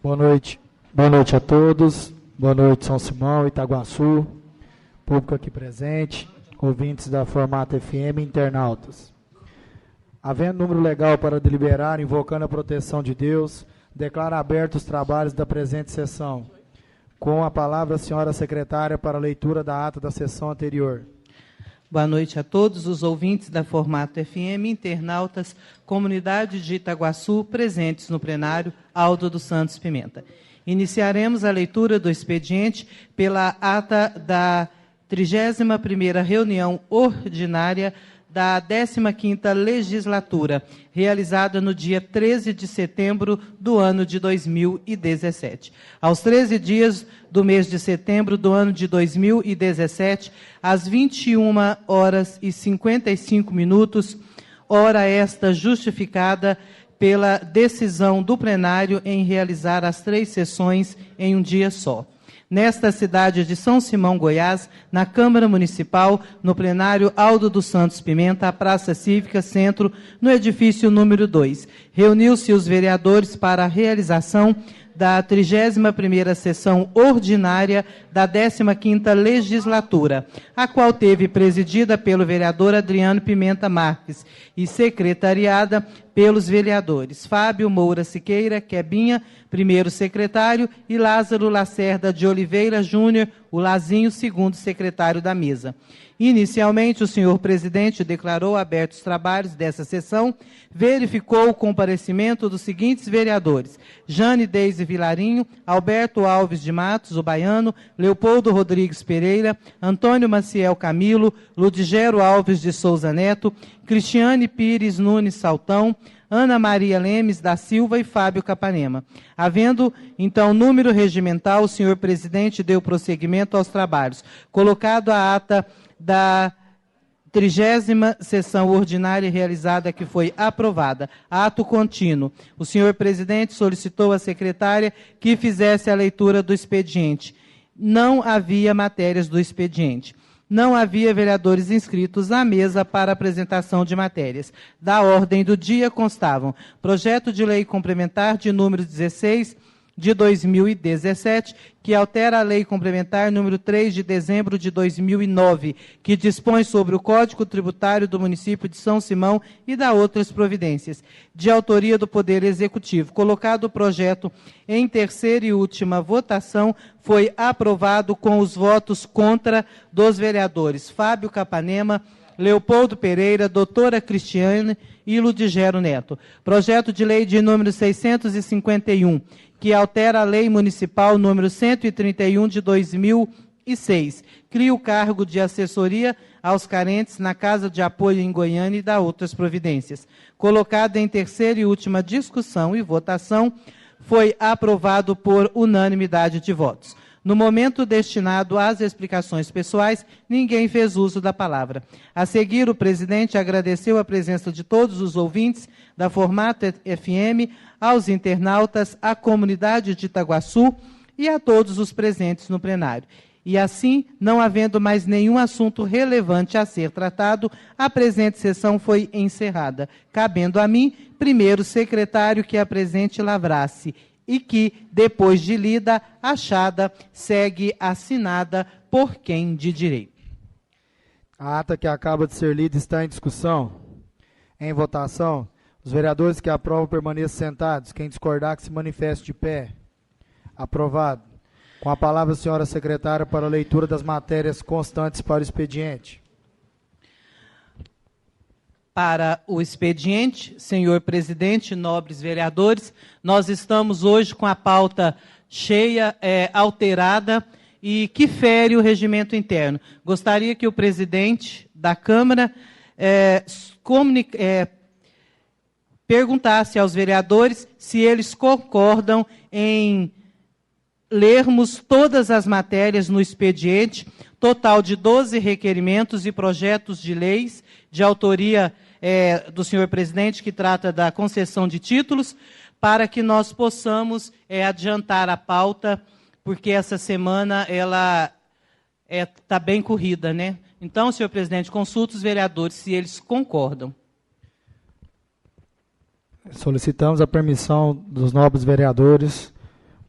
Boa noite a todos. Boa noite, São Simão, Itaguaçu, público aqui presente, ouvintes da Formato FM e internautas. Havendo número legal para deliberar, invocando a proteção de Deus, declaro abertos os trabalhos da presente sessão. Com a palavra, a senhora secretária, para a leitura da ata da sessão anterior. Boa noite a todos os ouvintes da Formato FM, internautas, comunidade de Itaguaçu, presentes no plenário, Aldo dos Santos Pimenta. Iniciaremos a leitura do expediente pela ata da 31ª reunião ordinária da 15ª legislatura, realizada no dia 13 de setembro do ano de 2017. Aos 13 dias do mês de setembro do ano de 2017, às 21h55, hora esta justificada pela decisão do plenário em realizar as 3 sessões em um dia só. Nesta cidade de São Simão, Goiás, na Câmara Municipal, no plenário Aldo dos Santos Pimenta, a Praça Cívica Centro, no edifício número 2. Reuniu-se os vereadores para a realização da 31ª sessão ordinária da 15ª legislatura, a qual teve presidida pelo vereador Adriano Pimenta Marques e secretariada pelos vereadores Fábio Moura Siqueira Quebinha, primeiro secretário, e Lázaro Lacerda de Oliveira Júnior, o Lazinho, segundo secretário da mesa. Inicialmente, o senhor presidente declarou abertos os trabalhos dessa sessão, verificou o comparecimento dos seguintes vereadores: Jane Deise Vilarinho, Alberto Alves de Matos, o Baiano, Leopoldo Rodrigues Pereira, Antônio Maciel Camilo, Ludigero Alves de Souza Neto, Cristiane Pires Nunes Saltão, Ana Maria Lemes da Silva e Fábio Capanema. Havendo, então, número regimental, o senhor presidente deu prosseguimento aos trabalhos. Colocado a ata da 30ª sessão ordinária realizada, que foi aprovada. Ato contínuo. O senhor presidente solicitou à secretária que fizesse a leitura do expediente. Não havia matérias do expediente. Não havia vereadores inscritos à mesa para apresentação de matérias. Da ordem do dia constavam: projeto de lei complementar de número 16 de 2017, que altera a lei complementar número 3 de dezembro de 2009, que dispõe sobre o Código Tributário do município de São Simão e da outras providências, de autoria do Poder Executivo. Colocado o projeto em terceira e última votação, foi aprovado com os votos contra dos vereadores Fábio Capanema, Leopoldo Pereira, doutora Cristiane e Ludigero Neto. Projeto de lei de número 651, que altera a lei municipal número 131 de 2006, cria o cargo de assessoria aos carentes na Casa de Apoio em Goiânia e dá outras providências. Colocado em terceira e última discussão e votação, foi aprovado por unanimidade de votos. No momento destinado às explicações pessoais, ninguém fez uso da palavra. A seguir, o presidente agradeceu a presença de todos os ouvintes da Formato FM, aos internautas, à comunidade de Itaguaçu e a todos os presentes no plenário. E assim, não havendo mais nenhum assunto relevante a ser tratado, a presente sessão foi encerrada, cabendo a mim, primeiro secretário, que a presente lavrasse e que, depois de lida, achada, segue assinada por quem de direito. A ata que acaba de ser lida está em discussão. Em votação, os vereadores que aprovam permaneçam sentados. Quem discordar, que se manifeste de pé. Aprovado. Com a palavra, a senhora secretária, para a leitura das matérias constantes para o expediente. Para o expediente, senhor presidente, nobres vereadores, nós estamos hoje com a pauta cheia, alterada, e que fere o regimento interno. Gostaria que o presidente da Câmara perguntasse aos vereadores se eles concordam em lermos todas as matérias no expediente, total de 12 requerimentos e projetos de leis de autoria do senhor presidente, que trata da concessão de títulos, para que nós possamos adiantar a pauta, porque essa semana ela está bem corrida, né? Então, senhor presidente, consulta os vereadores se eles concordam. Solicitamos a permissão dos nobres vereadores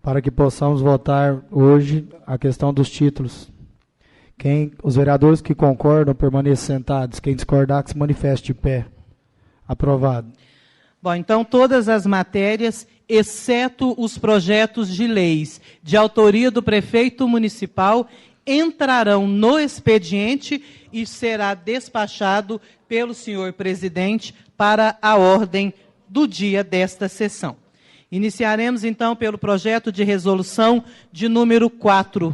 para que possamos votar hoje a questão dos títulos. Os vereadores que concordam, permaneçam sentados. Quem discordar, que se manifeste de pé. Aprovado. Bom, então todas as matérias, exceto os projetos de leis de autoria do prefeito municipal, entrarão no expediente e será despachado pelo senhor presidente para a ordem do dia desta sessão. Iniciaremos, então, pelo projeto de resolução de número 4,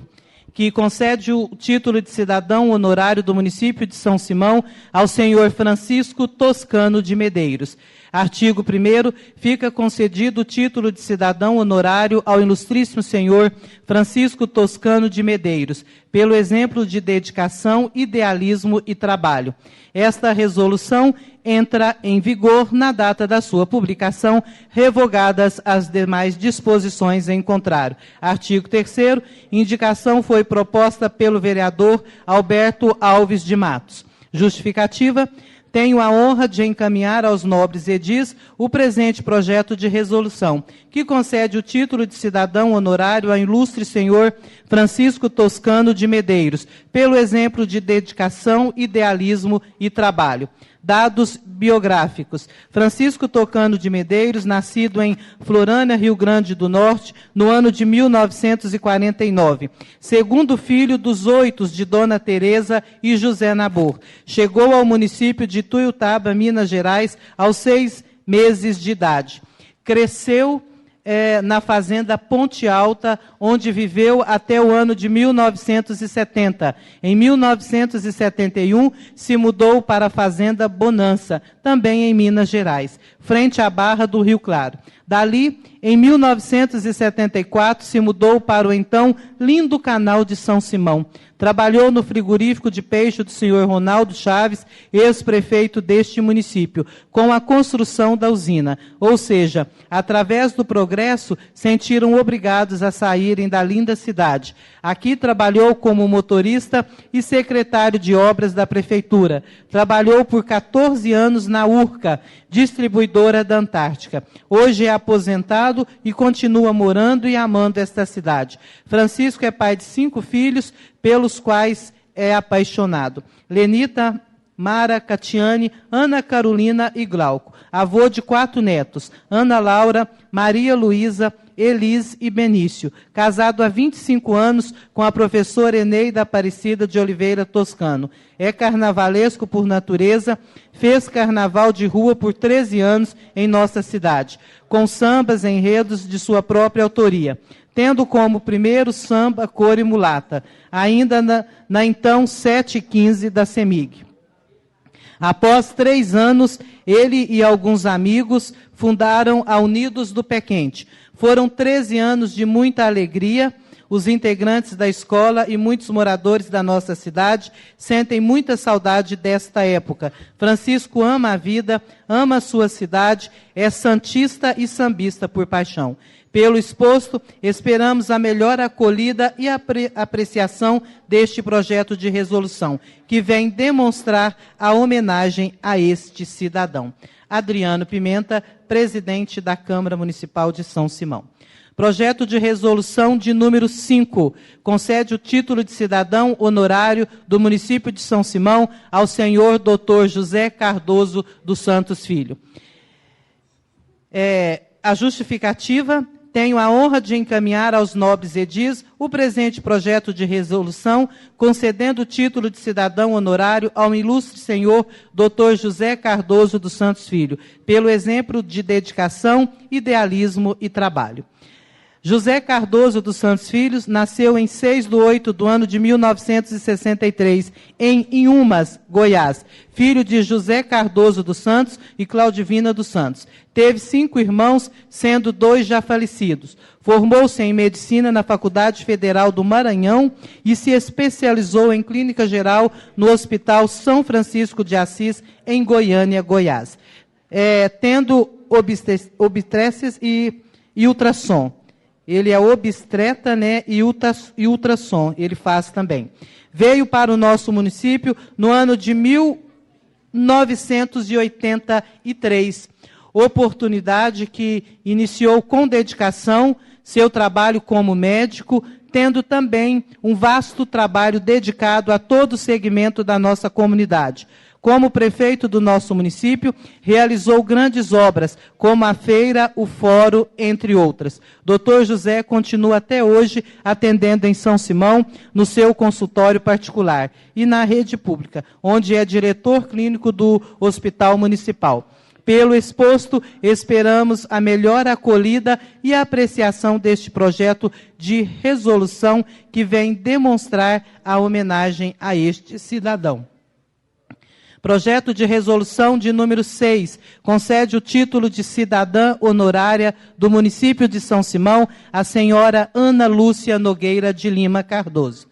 que concede o título de cidadão honorário do município de São Simão ao senhor Francisco Toscano de Medeiros. Artigo 1º, fica concedido o título de cidadão honorário ao ilustríssimo senhor Francisco Toscano de Medeiros, pelo exemplo de dedicação, idealismo e trabalho. Esta resolução entra em vigor na data da sua publicação, revogadas as demais disposições em contrário. Artigo 3º, indicação foi proposta pelo vereador Alberto Alves de Matos. Justificativa. Tenho a honra de encaminhar aos nobres edis o presente projeto de resolução, que concede o título de cidadão honorário ao ilustre senhor Francisco Toscano de Medeiros, pelo exemplo de dedicação, idealismo e trabalho. Dados biográficos. Francisco Toscano de Medeiros, nascido em Florânia, Rio Grande do Norte, no ano de 1949. Segundo filho dos 8 de Dona Teresa e José Nabor. Chegou ao município de Tuiutaba, Minas Gerais, aos 6 meses de idade. Cresceu na fazenda Ponte Alta, onde viveu até o ano de 1970. Em 1971, se mudou para a fazenda Bonança, também em Minas Gerais, frente à Barra do Rio Claro. Dali, em 1974, se mudou para o então lindo Canal de São Simão. Trabalhou no frigorífico de peixe do senhor Ronaldo Chaves, ex-prefeito deste município, com a construção da usina. Ou seja, através do progresso, sentiram obrigados a saírem da linda cidade. Aqui trabalhou como motorista e secretário de obras da prefeitura. Trabalhou por 14 anos na URCA, distribuidora da Antártica. Hoje é aposentado e continua morando e amando esta cidade. Francisco é pai de 5 filhos, pelos quais é apaixonado. Lenita, Mara, Catiane, Ana Carolina e Glauco. Avô de 4 netos, Ana Laura, Maria Luísa, Elis e Benício. Casado há 25 anos com a professora Eneida Aparecida de Oliveira Toscano. É carnavalesco por natureza, fez carnaval de rua por 13 anos em nossa cidade, com sambas, enredos de sua própria autoria, tendo como primeiro samba Cor e Mulata, ainda na então 715 da CEMIG. Após 3 anos, ele e alguns amigos fundaram a Unidos do Pé Quente. Foram 13 anos de muita alegria. Os integrantes da escola e muitos moradores da nossa cidade sentem muita saudade desta época. Francisco ama a vida, ama a sua cidade, é santista e sambista por paixão. Pelo exposto, esperamos a melhor acolhida e apreciação deste projeto de resolução, que vem demonstrar a homenagem a este cidadão. Adriano Pimenta, presidente da Câmara Municipal de São Simão. Projeto de resolução de número 5, concede o título de cidadão honorário do município de São Simão ao senhor Dr. José Cardoso dos Santos Filho. A justificativa: tenho a honra de encaminhar aos nobres edis o presente projeto de resolução, concedendo o título de cidadão honorário ao ilustre senhor Dr. José Cardoso dos Santos Filho, pelo exemplo de dedicação, idealismo e trabalho. José Cardoso dos Santos Filhos nasceu em 6 de 8 do ano de 1963, em Inhumas, Goiás, filho de José Cardoso dos Santos e Claudivina dos Santos. Teve 5 irmãos, sendo 2 já falecidos. Formou-se em medicina na Faculdade Federal do Maranhão e se especializou em clínica geral no Hospital São Francisco de Assis, em Goiânia, Goiás, tendo obstetrícia e ultrassom. Ele é obstetra, né, e ultrassom, ele faz também. Veio para o nosso município no ano de 1983, oportunidade que iniciou com dedicação, seu trabalho como médico, tendo também um vasto trabalho dedicado a todo o segmento da nossa comunidade. Como prefeito do nosso município, realizou grandes obras, como a feira, o fórum, entre outras. Dr. José continua até hoje atendendo em São Simão, no seu consultório particular, e na rede pública, onde é diretor clínico do Hospital Municipal. Pelo exposto, esperamos a melhor acolhida e apreciação deste projeto de resolução que vem demonstrar a homenagem a este cidadão. Projeto de resolução de número 6, concede o título de cidadã honorária do município de São Simão à senhora Ana Lúcia Nogueira de Lima Cardoso.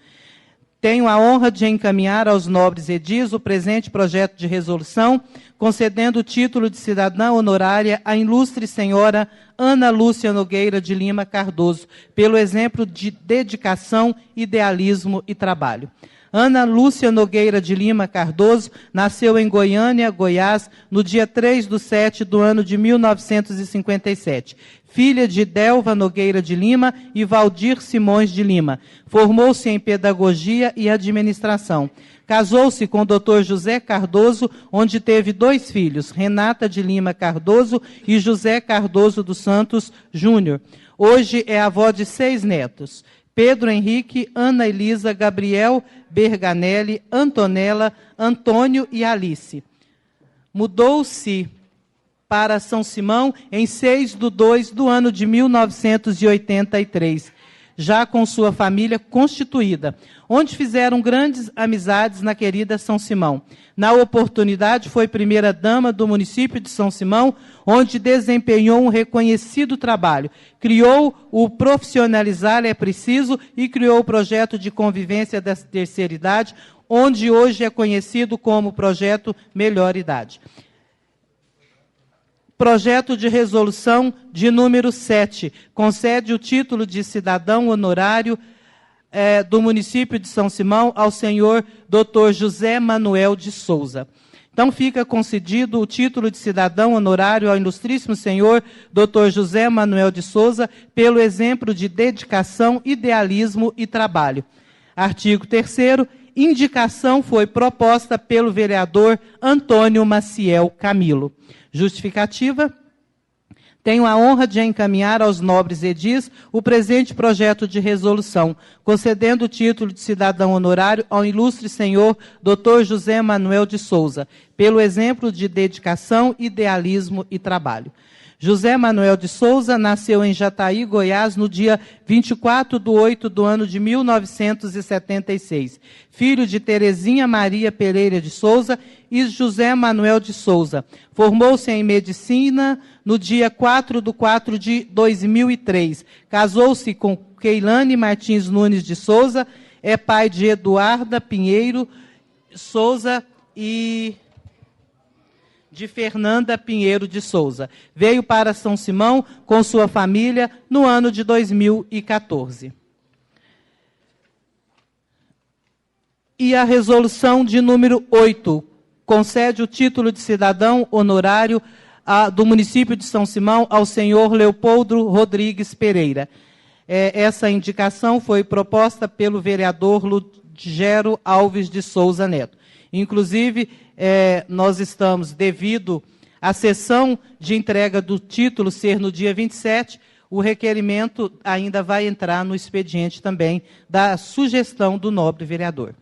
Tenho a honra de encaminhar aos nobres edis o presente projeto de resolução, concedendo o título de cidadã honorária à ilustre senhora Ana Lúcia Nogueira de Lima Cardoso, pelo exemplo de dedicação, idealismo e trabalho. Ana Lúcia Nogueira de Lima Cardoso nasceu em Goiânia, Goiás, no dia 3/7 do ano de 1957. Filha de Delva Nogueira de Lima e Valdir Simões de Lima. Formou-se em pedagogia e administração. Casou-se com o Dr. José Cardoso, onde teve 2 filhos, Renata de Lima Cardoso e José Cardoso dos Santos Júnior. Hoje é avó de 6 netos. Pedro Henrique, Ana Elisa, Gabriel Berganelli, Antonella, Antônio e Alice. Mudou-se para São Simão em 6/2 do ano de 1983, já com sua família constituída, onde fizeram grandes amizades na querida São Simão. Na oportunidade, foi primeira-dama do município de São Simão, onde desempenhou um reconhecido trabalho. Criou o Profissionalizar é Preciso e criou o projeto de convivência da terceira idade, onde hoje é conhecido como Projeto Melhor Idade. Projeto de resolução de número 7, concede o título de cidadão honorário do município de São Simão ao senhor Dr. José Manuel de Souza. Então, fica concedido o título de cidadão honorário ao ilustríssimo senhor Dr. José Manuel de Souza, pelo exemplo de dedicação, idealismo e trabalho. Artigo 3º, indicação foi proposta pelo vereador Antônio Maciel Camilo. Justificativa. Tenho a honra de encaminhar aos nobres edis o presente projeto de resolução, concedendo o título de cidadão honorário ao ilustre senhor Dr. José Manuel de Souza, pelo exemplo de dedicação, idealismo e trabalho. José Manuel de Souza nasceu em Jataí, Goiás, no dia 24/8 do ano de 1976. Filho de Terezinha Maria Pereira de Souza e José Manuel de Souza. Formou-se em medicina no dia 4/4 de 2003. Casou-se com Keilane Martins Nunes de Souza. É pai de Eduarda Pinheiro Souza e de Fernanda Pinheiro de Souza. Veio para São Simão com sua família no ano de 2014. E a resolução de número 8, concede o título de cidadão honorário do município de São Simão ao senhor Leopoldo Rodrigues Pereira. Essa indicação foi proposta pelo vereador Lugero Alves de Souza Neto. Inclusive, nós estamos, devido à sessão de entrega do título ser no dia 27, o requerimento ainda vai entrar no expediente também da sugestão do nobre vereador.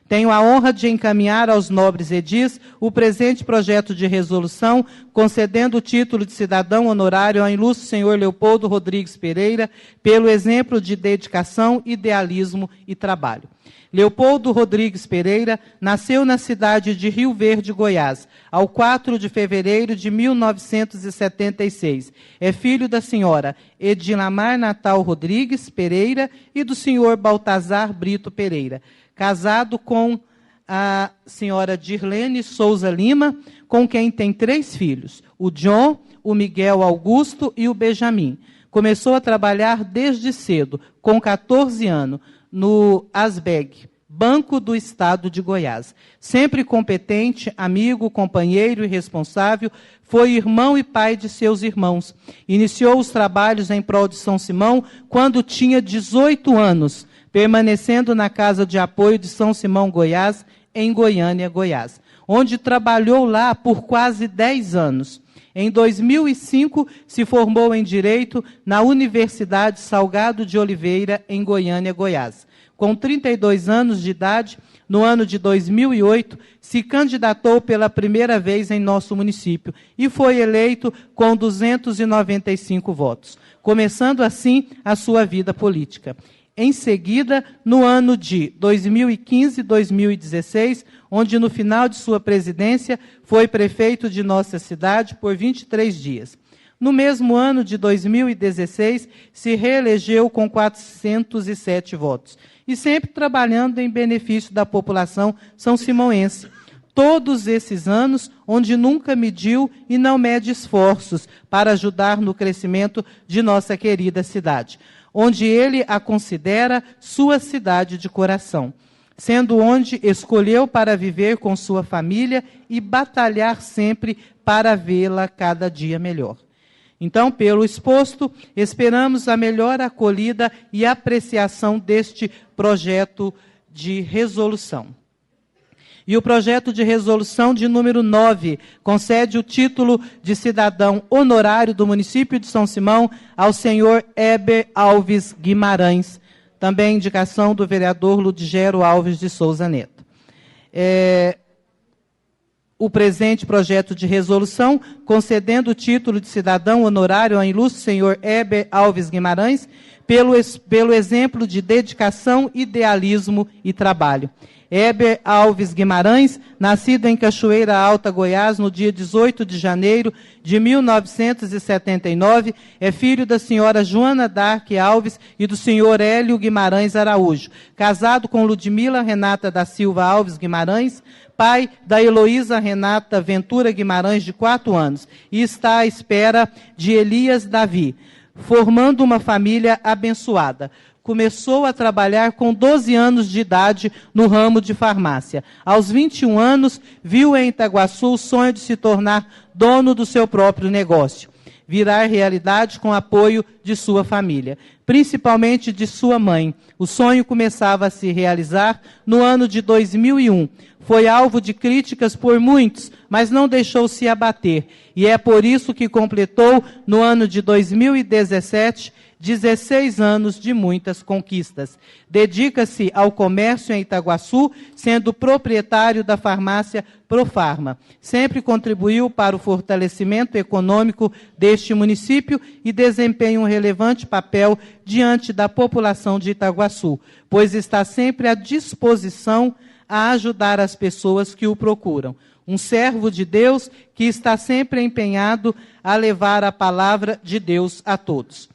Tenho a honra de encaminhar aos nobres edis o presente projeto de resolução, concedendo o título de cidadão honorário ao ilustre senhor Leopoldo Rodrigues Pereira, pelo exemplo de dedicação, idealismo e trabalho. Leopoldo Rodrigues Pereira nasceu na cidade de Rio Verde, Goiás, ao 4 de fevereiro de 1976. É filho da senhora Edilamar Natal Rodrigues Pereira e do senhor Baltazar Brito Pereira. Casado com a senhora Dirlene Souza Lima, com quem tem 3 filhos, o John, o Miguel Augusto e o Benjamin. Começou a trabalhar desde cedo, com 14 anos, no ASBEG, Banco do Estado de Goiás. Sempre competente, amigo, companheiro e responsável, foi irmão e pai de seus irmãos. Iniciou os trabalhos em prol de São Simão quando tinha 18 anos, permanecendo na Casa de Apoio de São Simão, Goiás, em Goiânia, Goiás, onde trabalhou lá por quase 10 anos. Em 2005, se formou em Direito na Universidade Salgado de Oliveira, em Goiânia, Goiás. Com 32 anos de idade, no ano de 2008, se candidatou pela primeira vez em nosso município e foi eleito com 295 votos, começando assim a sua vida política. Em seguida, no ano de 2015 e 2016, onde no final de sua presidência foi prefeito de nossa cidade por 23 dias. No mesmo ano de 2016, se reelegeu com 407 votos, e sempre trabalhando em benefício da população são-simonense. Todos esses anos, onde nunca mediu e não mede esforços para ajudar no crescimento de nossa querida cidade, onde ele a considera sua cidade de coração, sendo onde escolheu para viver com sua família e batalhar sempre para vê-la cada dia melhor. Então, pelo exposto, esperamos a melhor acolhida e apreciação deste projeto de resolução. E o projeto de resolução de número 9 concede o título de cidadão honorário do município de São Simão ao senhor Heber Alves Guimarães, também indicação do vereador Ludigero Alves de Souza Neto. O presente projeto de resolução, concedendo o título de cidadão honorário ao ilustre senhor Heber Alves Guimarães, pelo exemplo de dedicação, idealismo e trabalho. Heber Alves Guimarães, nascido em Cachoeira Alta, Goiás, no dia 18 de janeiro de 1979, é filho da senhora Joana Dark Alves e do senhor Hélio Guimarães Araújo, casado com Ludmila Renata da Silva Alves Guimarães, pai da Heloísa Renata Ventura Guimarães, de 4 anos, e está à espera de Elias Davi, formando uma família abençoada. Começou a trabalhar com 12 anos de idade no ramo de farmácia. Aos 21 anos, viu em Itaguaçu o sonho de se tornar dono do seu próprio negócio, virar realidade com apoio de sua família, principalmente de sua mãe. O sonho começava a se realizar no ano de 2001. Foi alvo de críticas por muitos, mas não deixou-se abater. E é por isso que completou, no ano de 2017, 16 anos de muitas conquistas. Dedica-se ao comércio em Itaguaçu, sendo proprietário da farmácia Profarma. Sempre contribuiu para o fortalecimento econômico deste município e desempenha um relevante papel diante da população de Itaguaçu, pois está sempre à disposição a ajudar as pessoas que o procuram. Um servo de Deus que está sempre empenhado a levar a palavra de Deus a todos.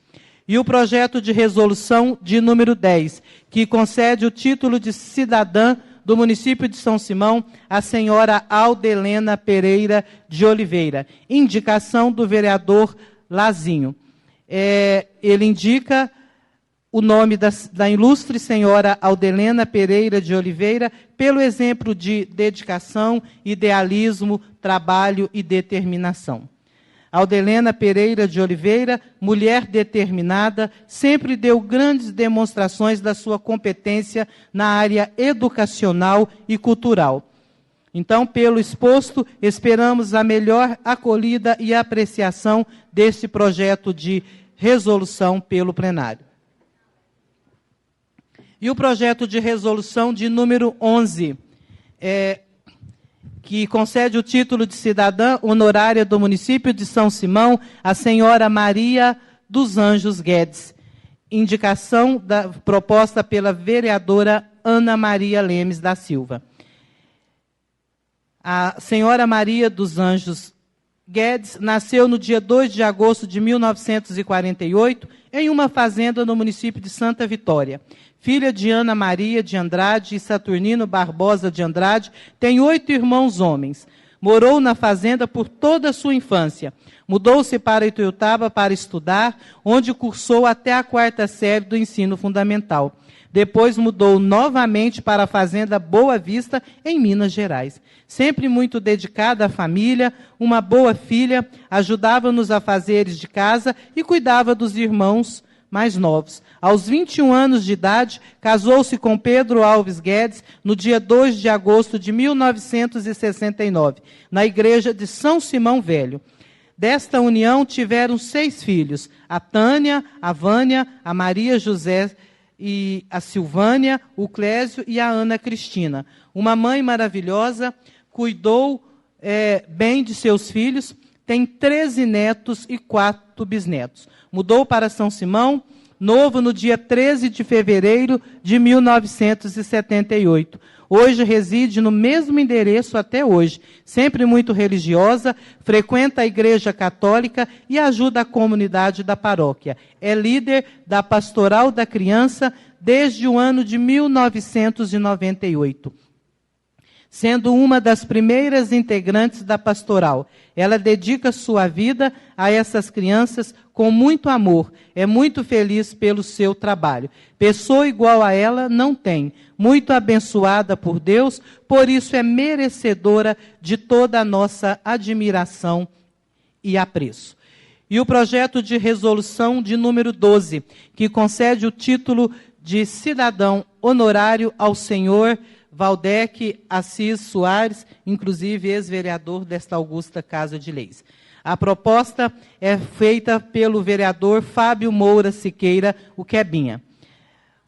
E o projeto de resolução de número 10, que concede o título de cidadã do município de São Simão à senhora Aldelena Pereira de Oliveira, indicação do vereador Lazinho. Ele indica o nome da ilustre senhora Aldelena Pereira de Oliveira pelo exemplo de dedicação, idealismo, trabalho e determinação. Aldelena Pereira de Oliveira, mulher determinada, sempre deu grandes demonstrações da sua competência na área educacional e cultural. Então, pelo exposto, esperamos a melhor acolhida e apreciação deste projeto de resolução pelo plenário. E o projeto de resolução de número 11, que concede o título de cidadã honorária do município de São Simão à senhora Maria dos Anjos Guedes. Indicação proposta pela vereadora Ana Maria Lemes da Silva. A senhora Maria dos Anjos Guedes nasceu no dia 2 de agosto de 1948 em uma fazenda no município de Santa Vitória. Filha de Ana Maria de Andrade e Saturnino Barbosa de Andrade, tem 8 irmãos homens. Morou na fazenda por toda a sua infância. Mudou-se para Ituiutaba para estudar, onde cursou até a 4ª série do ensino fundamental. Depois mudou novamente para a fazenda Boa Vista, em Minas Gerais. Sempre muito dedicada à família, uma boa filha, ajudava nos afazeres de casa e cuidava dos irmãos mais novos. Aos 21 anos de idade, casou-se com Pedro Alves Guedes no dia 2 de agosto de 1969, na igreja de São Simão Velho. Desta união tiveram 6 filhos, a Tânia, a Vânia, a Maria José e a Silvânia, o Clésio e a Ana Cristina. Uma mãe maravilhosa, cuidou bem de seus filhos, tem 13 netos e 4 bisnetos. Mudou para São Simão Novo no dia 13 de fevereiro de 1978. Hoje reside no mesmo endereço até hoje, sempre muito religiosa, frequenta a Igreja Católica e ajuda a comunidade da paróquia. É líder da Pastoral da Criança desde o ano de 1998. Sendo uma das primeiras integrantes da pastoral, ela dedica sua vida a essas crianças com muito amor. É muito feliz pelo seu trabalho. Pessoa igual a ela não tem. Muito abençoada por Deus, por isso é merecedora de toda a nossa admiração e apreço. E o projeto de resolução de número 12, que concede o título de cidadão honorário ao senhor Valdec Assis Soares, inclusive ex-vereador desta augusta Casa de Leis. A proposta é feita pelo vereador Fábio Moura Siqueira, o Quebinha.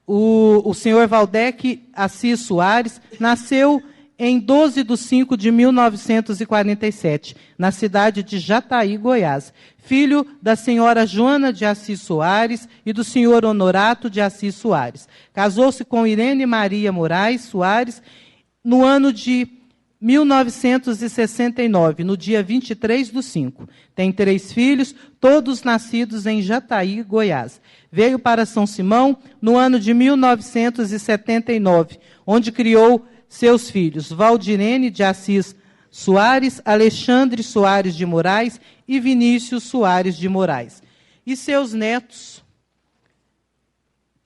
O senhor Valdec Assis Soares nasceu em 12 de 5 de 1947, na cidade de Jataí, Goiás. Filho da senhora Joana de Assis Soares e do senhor Honorato de Assis Soares. Casou-se com Irene Maria Moraes Soares no ano de 1969, no dia 23 de 5. Tem 3 filhos, todos nascidos em Jataí, Goiás. Veio para São Simão no ano de 1979, onde criou seus filhos, Valdirene de Assis Soares, Alexandre Soares de Moraes e Vinícius Soares de Moraes. E seus netos,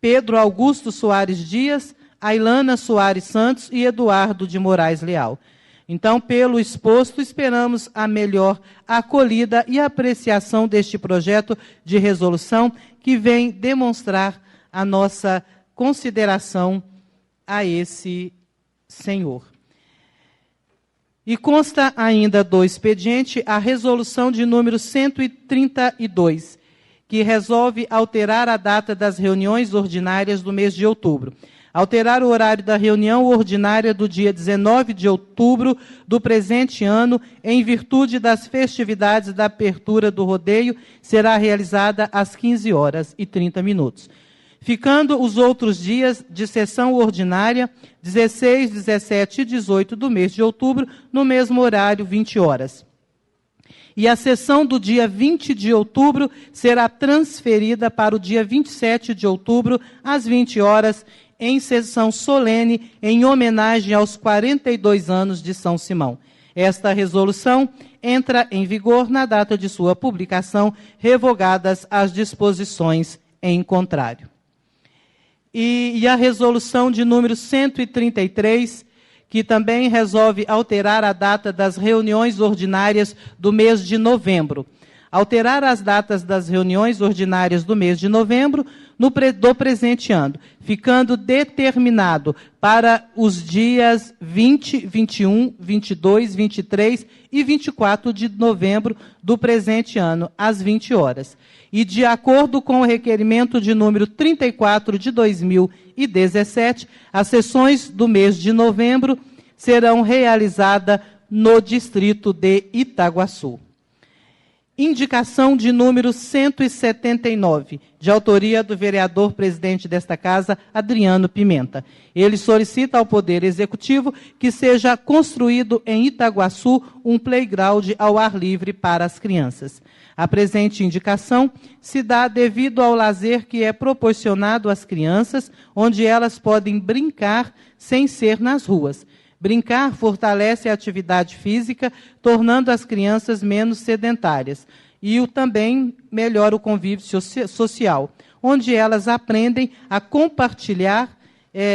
Pedro Augusto Soares Dias, Ailana Soares Santos e Eduardo de Moraes Leal. Então, pelo exposto, esperamos a melhor acolhida e apreciação deste projeto de resolução que vem demonstrar a nossa consideração a esse senhor. E consta ainda do expediente a resolução de número 132, que resolve alterar a data das reuniões ordinárias do mês de outubro. Alterar o horário da reunião ordinária do dia 19 de outubro do presente ano, em virtude das festividades da abertura do rodeio, será realizada às 15h30. Ficando os outros dias de sessão ordinária, 16, 17 e 18 do mês de outubro, no mesmo horário, 20 horas. E a sessão do dia 20 de outubro será transferida para o dia 27 de outubro, às 20 horas, em sessão solene, em homenagem aos 42 anos de São Simão. Esta resolução entra em vigor na data de sua publicação, revogadas as disposições em contrário. E a resolução de número 133, que também resolve alterar a data das reuniões ordinárias do mês de novembro. Alterar as datas das reuniões ordinárias do mês de novembro do presente ano, ficando determinado para os dias 20, 21, 22, 23 e 24 de novembro do presente ano, às 20 horas. E, de acordo com o requerimento de número 34 de 2017, as sessões do mês de novembro serão realizadas no distrito de Itaguaçu. Indicação de número 179, de autoria do vereador presidente desta casa, Adriano Pimenta. Ele solicita ao Poder Executivo que seja construído em Itaguaçu um playground ao ar livre para as crianças. A presente indicação se dá devido ao lazer que é proporcionado às crianças, onde elas podem brincar sem ser nas ruas. Brincar fortalece a atividade física, tornando as crianças menos sedentárias. E também melhora o convívio social, onde elas aprendem a compartilhar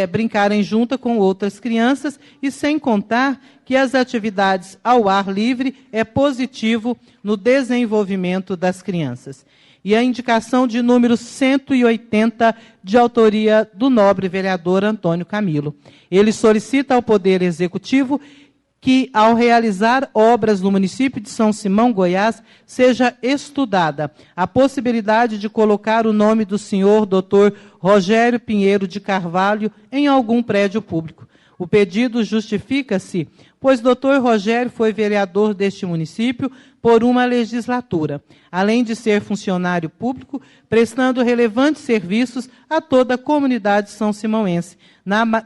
brincarem junto com outras crianças, e sem contar que as atividades ao ar livre é positivo no desenvolvimento das crianças. E a indicação de número 180, de autoria do nobre vereador Antônio Camilo. Ele solicita ao Poder Executivo que, ao realizar obras no município de São Simão, Goiás, seja estudada a possibilidade de colocar o nome do senhor Dr. Rogério Pinheiro de Carvalho em algum prédio público. O pedido justifica-se, pois Dr. Rogério foi vereador deste município por uma legislatura, além de ser funcionário público, prestando relevantes serviços a toda a comunidade são simonense.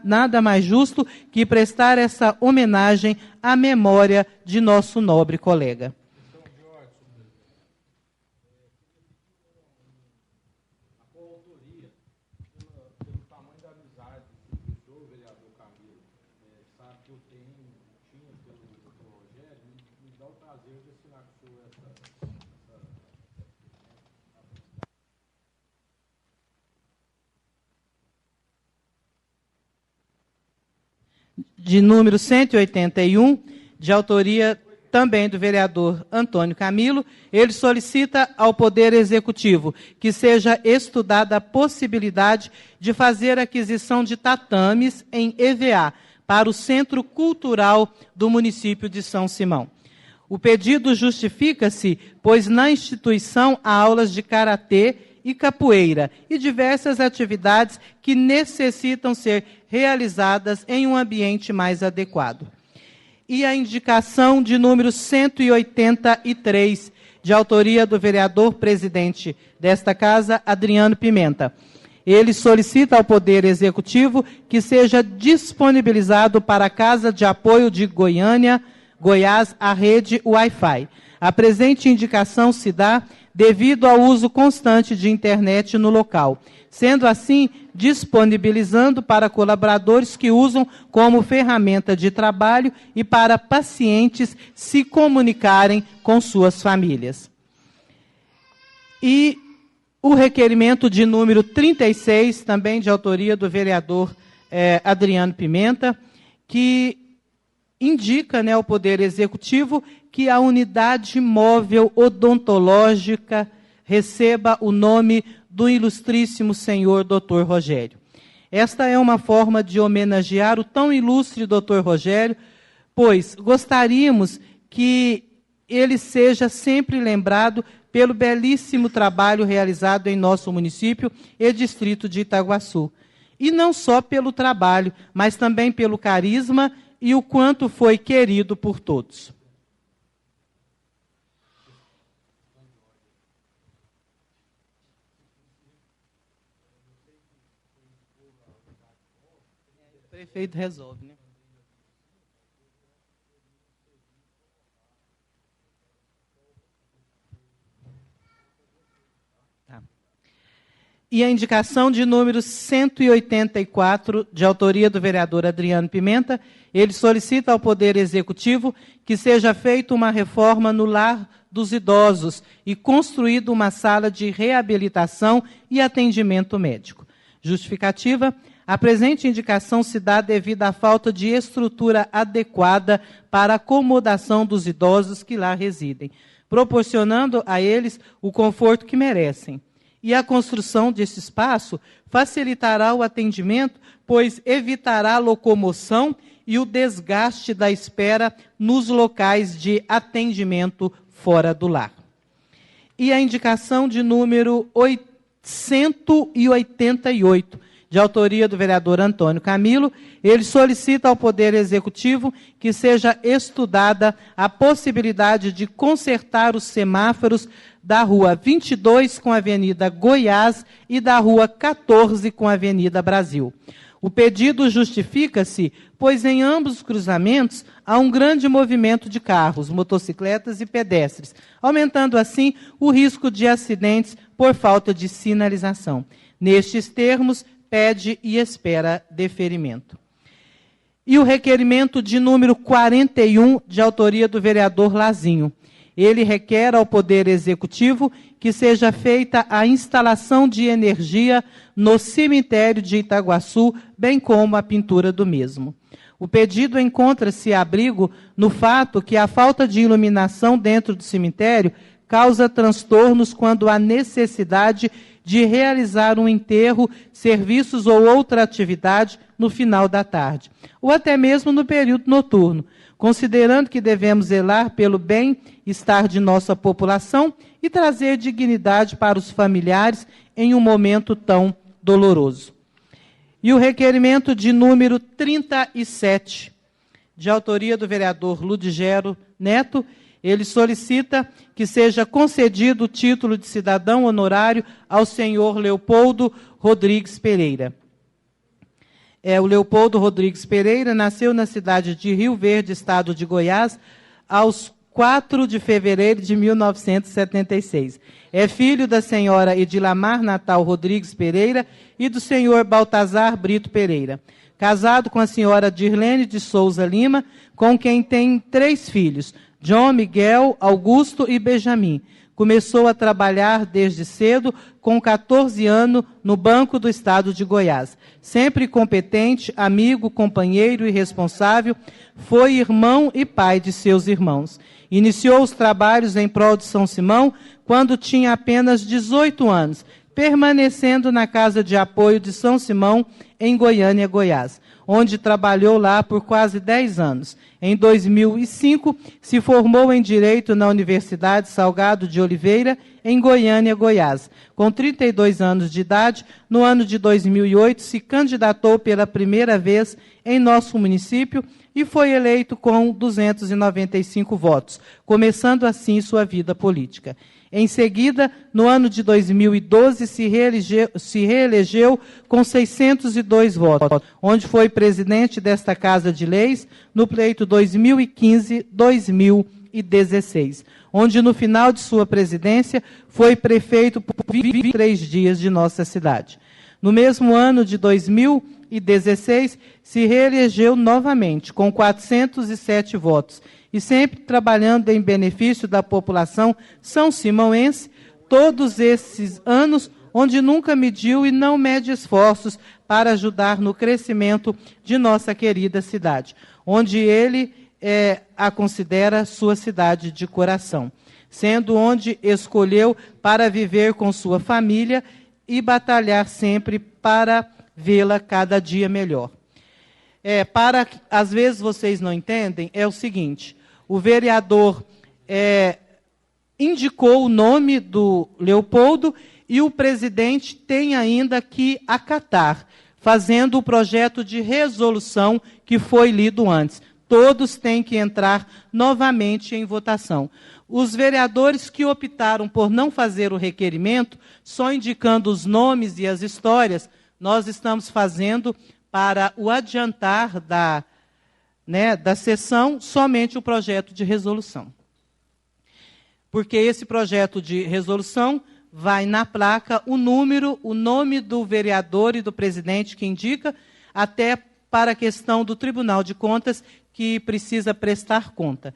Nada mais justo que prestar essa homenagem à memória de nosso nobre colega. De número 181, de autoria também do vereador Antônio Camilo, ele solicita ao Poder Executivo que seja estudada a possibilidade de fazer aquisição de tatames em EVA para o Centro Cultural do município de São Simão. O pedido justifica-se, pois na instituição há aulas de karatê e capoeira e diversas atividades que necessitam ser realizadas em um ambiente mais adequado. E a indicação de número 183, de autoria do vereador presidente desta casa, Adriano Pimenta. Ele solicita ao Poder Executivo que seja disponibilizado para a Casa de Apoio de Goiânia, Goiás, a rede Wi-Fi. A presente indicação se dá devido ao uso constante de internet no local, sendo assim disponibilizando para colaboradores que usam como ferramenta de trabalho e para pacientes se comunicarem com suas famílias. E o requerimento de número 36, também de autoria do vereador Adriano Pimenta, que indica, ao Poder Executivo que a unidade móvel odontológica receba o nome do ilustríssimo senhor Dr. Rogério. Esta é uma forma de homenagear o tão ilustre Dr. Rogério, pois gostaríamos que ele seja sempre lembrado pelo belíssimo trabalho realizado em nosso município e distrito de Itaguaçu. E não só pelo trabalho, mas também pelo carisma e o quanto foi querido por todos. O prefeito resolve, né? Tá. E a indicação de número 184, de autoria do vereador Adriano Pimenta, ele solicita ao Poder Executivo que seja feita uma reforma no lar dos idosos e construída uma sala de reabilitação e atendimento médico. Justificativa: a presente indicação se dá devido à falta de estrutura adequada para a acomodação dos idosos que lá residem, proporcionando a eles o conforto que merecem. E a construção desse espaço facilitará o atendimento, pois evitará a locomoção e o desgaste da espera nos locais de atendimento fora do lar. E a indicação de número 188, de autoria do vereador Antônio Camilo, ele solicita ao Poder Executivo que seja estudada a possibilidade de consertar os semáforos da Rua 22 com a Avenida Goiás e da Rua 14 com a Avenida Brasil. O pedido justifica-se, pois em ambos os cruzamentos há um grande movimento de carros, motocicletas e pedestres, aumentando assim o risco de acidentes por falta de sinalização. Nestes termos, pede e espera deferimento. E o requerimento de número 41, de autoria do vereador Lazinho. Ele requer ao Poder Executivo que seja feita a instalação de energia no cemitério de Itaguaçu, bem como a pintura do mesmo. O pedido encontra-se abrigo no fato que a falta de iluminação dentro do cemitério causa transtornos quando há necessidade de realizar um enterro, serviços ou outra atividade no final da tarde, ou até mesmo no período noturno, considerando que devemos zelar pelo bem-estar de nossa população e trazer dignidade para os familiares em um momento tão doloroso. E o requerimento de número 37, de autoria do vereador Ludigero Neto, ele solicita que seja concedido o título de cidadão honorário ao senhor Leopoldo Rodrigues Pereira. O Leopoldo Rodrigues Pereira nasceu na cidade de Rio Verde, estado de Goiás, aos 4 de fevereiro de 1976. É filho da senhora Edilamar Natal Rodrigues Pereira e do senhor Baltazar Brito Pereira. Casado com a senhora Dirlene de Souza Lima, com quem tem 3 filhos, John, Miguel, Augusto e Benjamin. Começou a trabalhar desde cedo, com 14 anos, no Banco do Estado de Goiás. Sempre competente, amigo, companheiro e responsável, foi irmão e pai de seus irmãos. Iniciou os trabalhos em prol de São Simão quando tinha apenas 18 anos, permanecendo na Casa de Apoio de São Simão, em Goiânia, Goiás, onde trabalhou lá por quase 10 anos. Em 2005, se formou em Direito na Universidade Salgado de Oliveira, em Goiânia, Goiás. Com 32 anos de idade, no ano de 2008, se candidatou pela primeira vez em nosso município e foi eleito com 295 votos, começando assim sua vida política. Em seguida, no ano de 2012, se reelegeu com 602 votos, onde foi presidente desta Casa de Leis no pleito 2015-2016, onde no final de sua presidência foi prefeito por 23 dias de nossa cidade. No mesmo ano de 2016, se reelegeu novamente com 407 votos, e sempre trabalhando em benefício da população são simonense, todos esses anos onde nunca mediu e não mede esforços para ajudar no crescimento de nossa querida cidade, onde ele a considera sua cidade de coração, sendo onde escolheu para viver com sua família e batalhar sempre para vê-la cada dia melhor. Às vezes vocês não entendem, é o seguinte: o vereador indicou o nome do Leopoldo e o presidente tem ainda que acatar, fazendo o projeto de resolução que foi lido antes. Todos têm que entrar novamente em votação. Os vereadores que optaram por não fazer o requerimento, só indicando os nomes e as histórias, nós estamos fazendo para o adiantar da sessão somente o projeto de resolução. Porque esse projeto de resolução vai na placa o nome do vereador e do presidente que indica, até para a questão do Tribunal de Contas, que precisa prestar conta.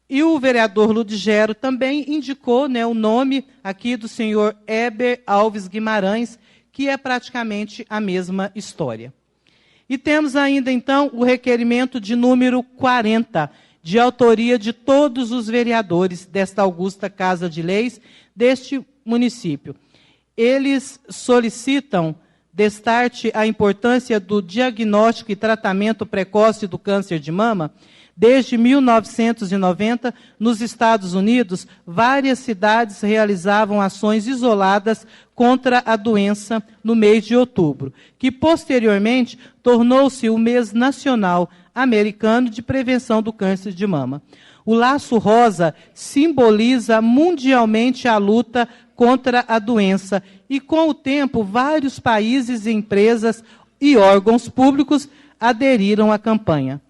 E o vereador Ludigero também indicou o nome aqui do senhor Heber Alves Guimarães, que é praticamente a mesma história. E temos ainda, então, o requerimento de número 40, de autoria de todos os vereadores desta augusta Casa de Leis deste município. Eles solicitam, destarte a importância do diagnóstico e tratamento precoce do câncer de mama. Desde 1990, nos Estados Unidos, várias cidades realizavam ações isoladas contra a doença no mês de outubro, que posteriormente tornou-se o mês nacional americano de prevenção do câncer de mama. O laço rosa simboliza mundialmente a luta contra a doença e, com o tempo, vários países, empresas e órgãos públicos aderiram à campanha.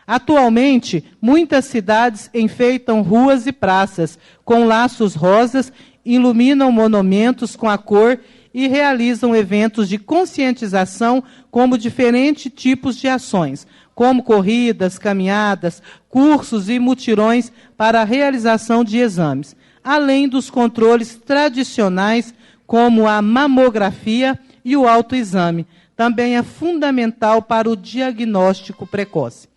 Atualmente, muitas cidades enfeitam ruas e praças com laços rosas, iluminam monumentos com a cor e realizam eventos de conscientização como diferentes tipos de ações, como corridas, caminhadas, cursos e mutirões para a realização de exames, além dos controles tradicionais como a mamografia e o autoexame. Também é fundamental para o diagnóstico precoce.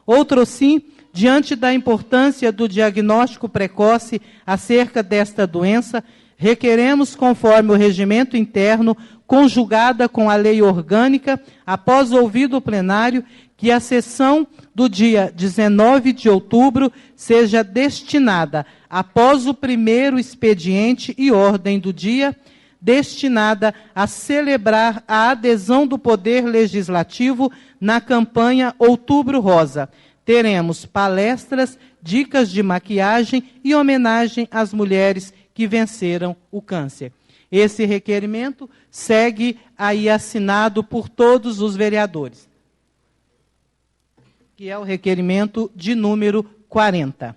Outro sim, diante da importância do diagnóstico precoce acerca desta doença, requeremos, conforme o regimento interno, conjugada com a lei orgânica, após ouvido o plenário, que a sessão do dia 19 de outubro seja destinada, após o primeiro expediente e ordem do dia, destinada a celebrar a adesão do Poder Legislativo na campanha Outubro Rosa. Teremos palestras, dicas de maquiagem e homenagem às mulheres que venceram o câncer. Esse requerimento segue aí assinado por todos os vereadores, que é o requerimento de número 40.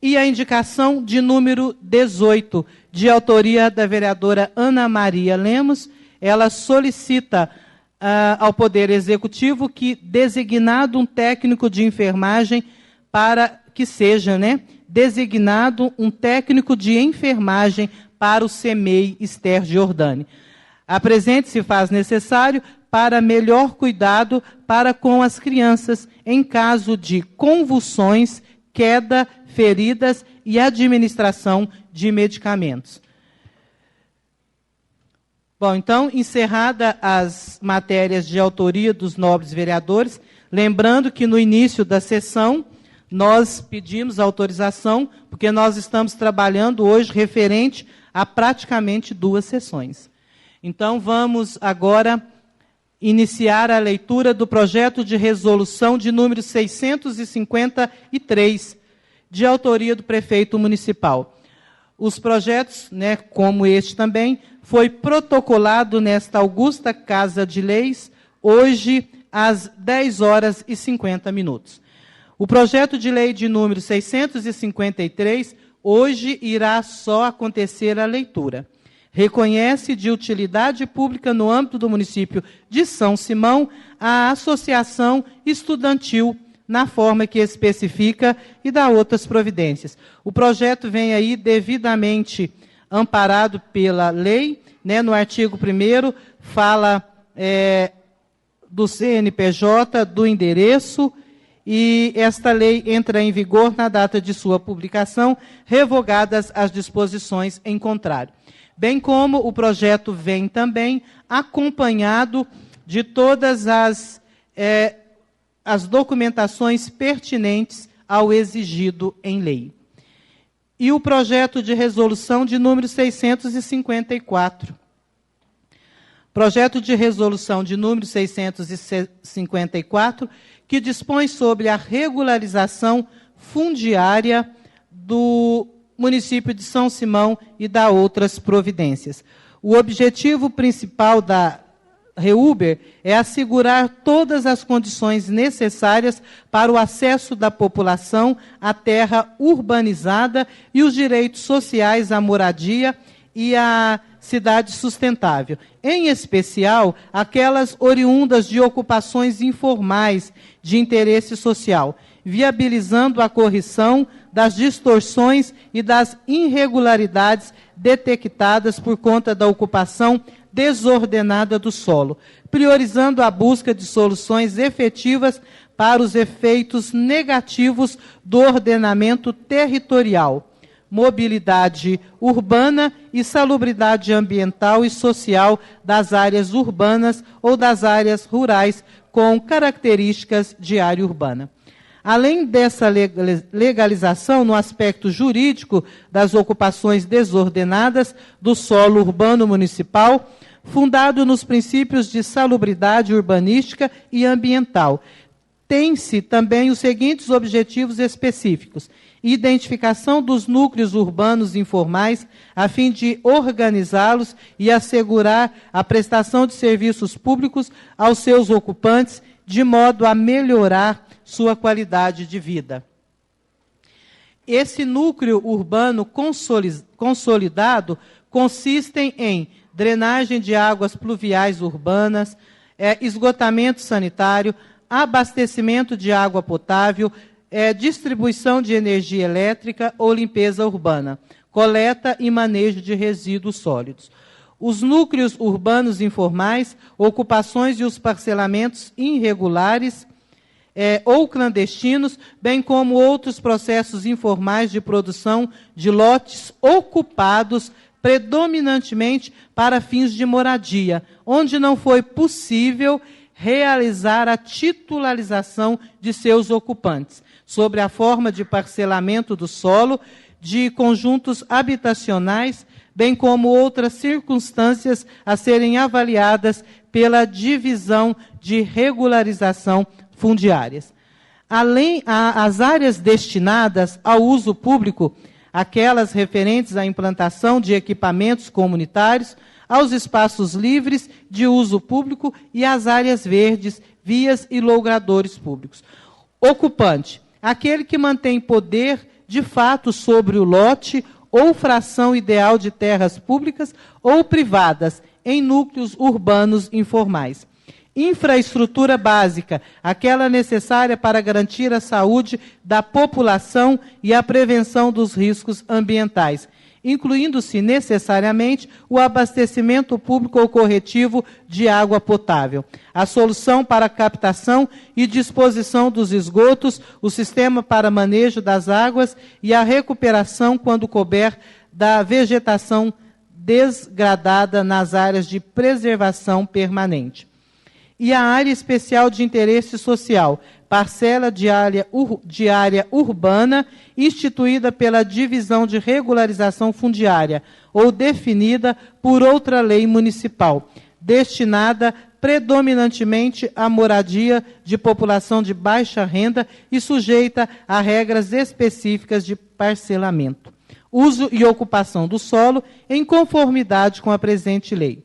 E a indicação de número 18, de autoria da vereadora Ana Maria Lemos, ela solicita ao Poder Executivo que designado um técnico de enfermagem para que seja, designado um técnico de enfermagem para o CEMEI Esther Giordani. A presente se faz necessário para melhor cuidado para com as crianças em caso de convulsões, queda, feridas e administração de medicamentos. Bom, então, encerrada as matérias de autoria dos nobres vereadores, lembrando que no início da sessão nós pedimos autorização, porque nós estamos trabalhando hoje referente a praticamente 2 sessões. Então, vamos agora iniciar a leitura do projeto de resolução de número 653, de autoria do prefeito municipal. Os projetos, como este também, foi protocolado nesta augusta Casa de Leis, hoje às 10h50. O projeto de lei de número 653, hoje irá só acontecer a leitura. Reconhece de utilidade pública no âmbito do município de São Simão a associação estudantil, na forma que especifica, e dá outras providências. O projeto vem aí devidamente amparado pela lei, no artigo 1º, fala do CNPJ, do endereço, e esta lei entra em vigor na data de sua publicação, revogadas as disposições em contrário. Bem como o projeto vem também acompanhado de todas as documentações pertinentes ao exigido em lei. E o projeto de resolução de número 654. Projeto de resolução de número 654, que dispõe sobre a regularização fundiária do município de São Simão e dá outras providências. O objetivo principal da REUBER é assegurar todas as condições necessárias para o acesso da população à terra urbanizada e os direitos sociais à moradia e à cidade sustentável, em especial aquelas oriundas de ocupações informais de interesse social, viabilizando a correção das distorções e das irregularidades detectadas por conta da ocupação desordenada do solo, priorizando a busca de soluções efetivas para os efeitos negativos do ordenamento territorial, mobilidade urbana e salubridade ambiental e social das áreas urbanas ou das áreas rurais com características de área urbana. Além dessa legalização no aspecto jurídico das ocupações desordenadas do solo urbano municipal, fundado nos princípios de salubridade urbanística e ambiental, tem-se também os seguintes objetivos específicos: identificação dos núcleos urbanos informais, a fim de organizá-los e assegurar a prestação de serviços públicos aos seus ocupantes, de modo a melhorar sua qualidade de vida. Esse núcleo urbano consolidado consiste em drenagem de águas pluviais urbanas, esgotamento sanitário, abastecimento de água potável, distribuição de energia elétrica ou limpeza urbana, coleta e manejo de resíduos sólidos. Os núcleos urbanos informais, ocupações e os parcelamentos irregulares ou clandestinos, bem como outros processos informais de produção de lotes ocupados predominantemente para fins de moradia, onde não foi possível realizar a titularização de seus ocupantes, sobre a forma de parcelamento do solo, de conjuntos habitacionais, bem como outras circunstâncias a serem avaliadas pela divisão de regularização fundiárias. Além as áreas destinadas ao uso público, aquelas referentes à implantação de equipamentos comunitários, aos espaços livres de uso público e às áreas verdes, vias e logradouros públicos. Ocupante, aquele que mantém poder de fato sobre o lote ou fração ideal de terras públicas ou privadas em núcleos urbanos informais. Infraestrutura básica, aquela necessária para garantir a saúde da população e a prevenção dos riscos ambientais, incluindo-se necessariamente o abastecimento público ou corretivo de água potável, a solução para a captação e disposição dos esgotos, o sistema para manejo das águas e a recuperação, quando couber, da vegetação desgradada nas áreas de preservação permanente. E a área especial de interesse social, parcela de área urbana, instituída pela divisão de regularização fundiária ou definida por outra lei municipal, destinada predominantemente à moradia de população de baixa renda e sujeita a regras específicas de parcelamento, uso e ocupação do solo em conformidade com a presente lei.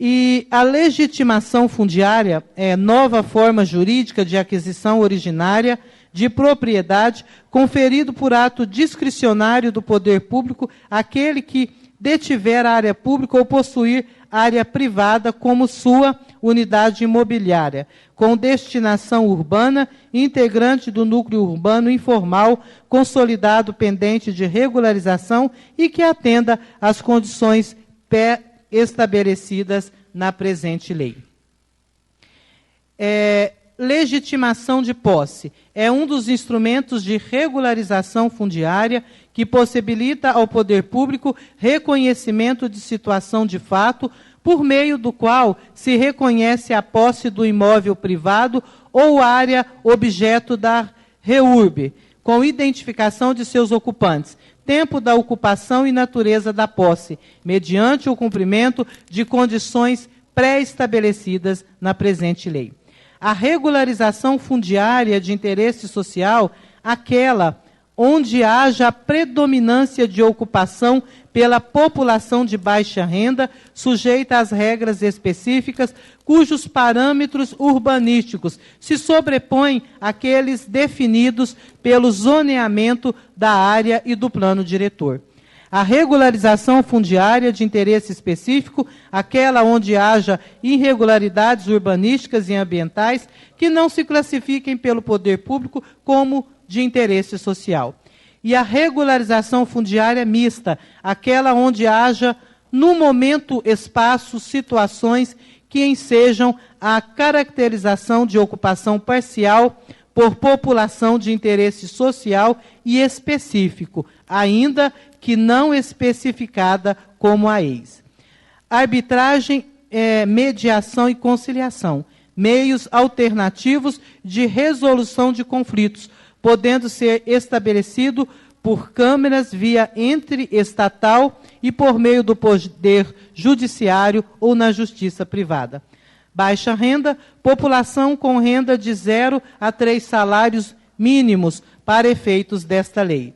E a legitimação fundiária é nova forma jurídica de aquisição originária de propriedade conferido por ato discricionário do poder público àquele que detiver a área pública ou possuir área privada como sua unidade imobiliária, com destinação urbana, integrante do núcleo urbano informal, consolidado pendente de regularização e que atenda às condições estabelecidas na presente lei. Legitimação de posse é um dos instrumentos de regularização fundiária que possibilita ao poder público reconhecimento de situação de fato, por meio do qual se reconhece a posse do imóvel privado ou área objeto da REURB, com identificação de seus ocupantes, tempo da ocupação e natureza da posse, mediante o cumprimento de condições pré-estabelecidas na presente lei. A regularização fundiária de interesse social, aquela onde haja predominância de ocupação pela população de baixa renda, sujeita às regras específicas, cujos parâmetros urbanísticos se sobrepõem àqueles definidos pelo zoneamento da área e do plano diretor. A regularização fundiária de interesse específico, aquela onde haja irregularidades urbanísticas e ambientais que não se classifiquem pelo poder público como de interesse social. E a regularização fundiária mista, aquela onde haja, no momento, espaço, situações que ensejam a caracterização de ocupação parcial por população de interesse social e específico, ainda que não especificada como a ex. Arbitragem, mediação e conciliação, meios alternativos de resolução de conflitos, podendo ser estabelecido por câmaras via entre-estatal e por meio do poder judiciário ou na justiça privada. Baixa renda, população com renda de 0 a 3 salários mínimos para efeitos desta lei.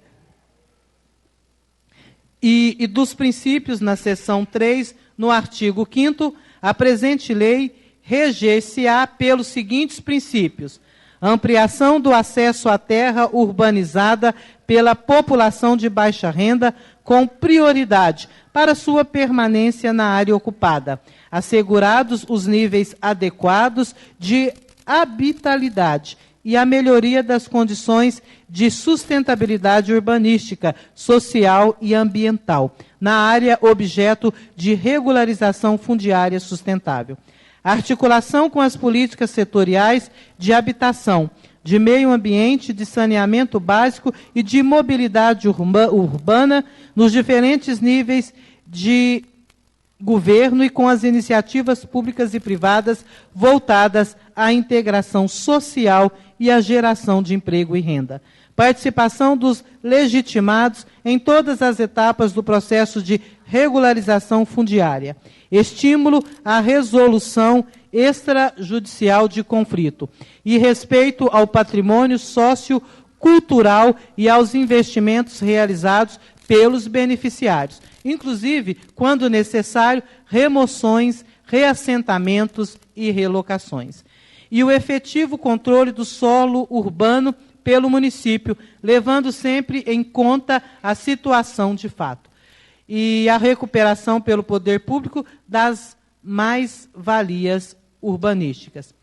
E dos princípios, na seção 3, no artigo 5º, a presente lei reger-se-á pelos seguintes princípios. Ampliação do acesso à terra urbanizada pela população de baixa renda, com prioridade para sua permanência na área ocupada, assegurados os níveis adequados de habitabilidade e a melhoria das condições de sustentabilidade urbanística, social e ambiental, na área objeto de regularização fundiária sustentável. Articulação com as políticas setoriais de habitação, de meio ambiente, de saneamento básico e de mobilidade urbana nos diferentes níveis de governo e com as iniciativas públicas e privadas voltadas à integração social e à geração de emprego e renda. Participação dos legitimados em todas as etapas do processo de regularização fundiária. Estímulo à resolução extrajudicial de conflito e respeito ao patrimônio sociocultural e aos investimentos realizados pelos beneficiários, inclusive, quando necessário, remoções, reassentamentos e relocações. E o efetivo controle do solo urbano pelo município, levando sempre em conta a situação de fato. E a recuperação pelo poder público das mais-valias urbanísticas.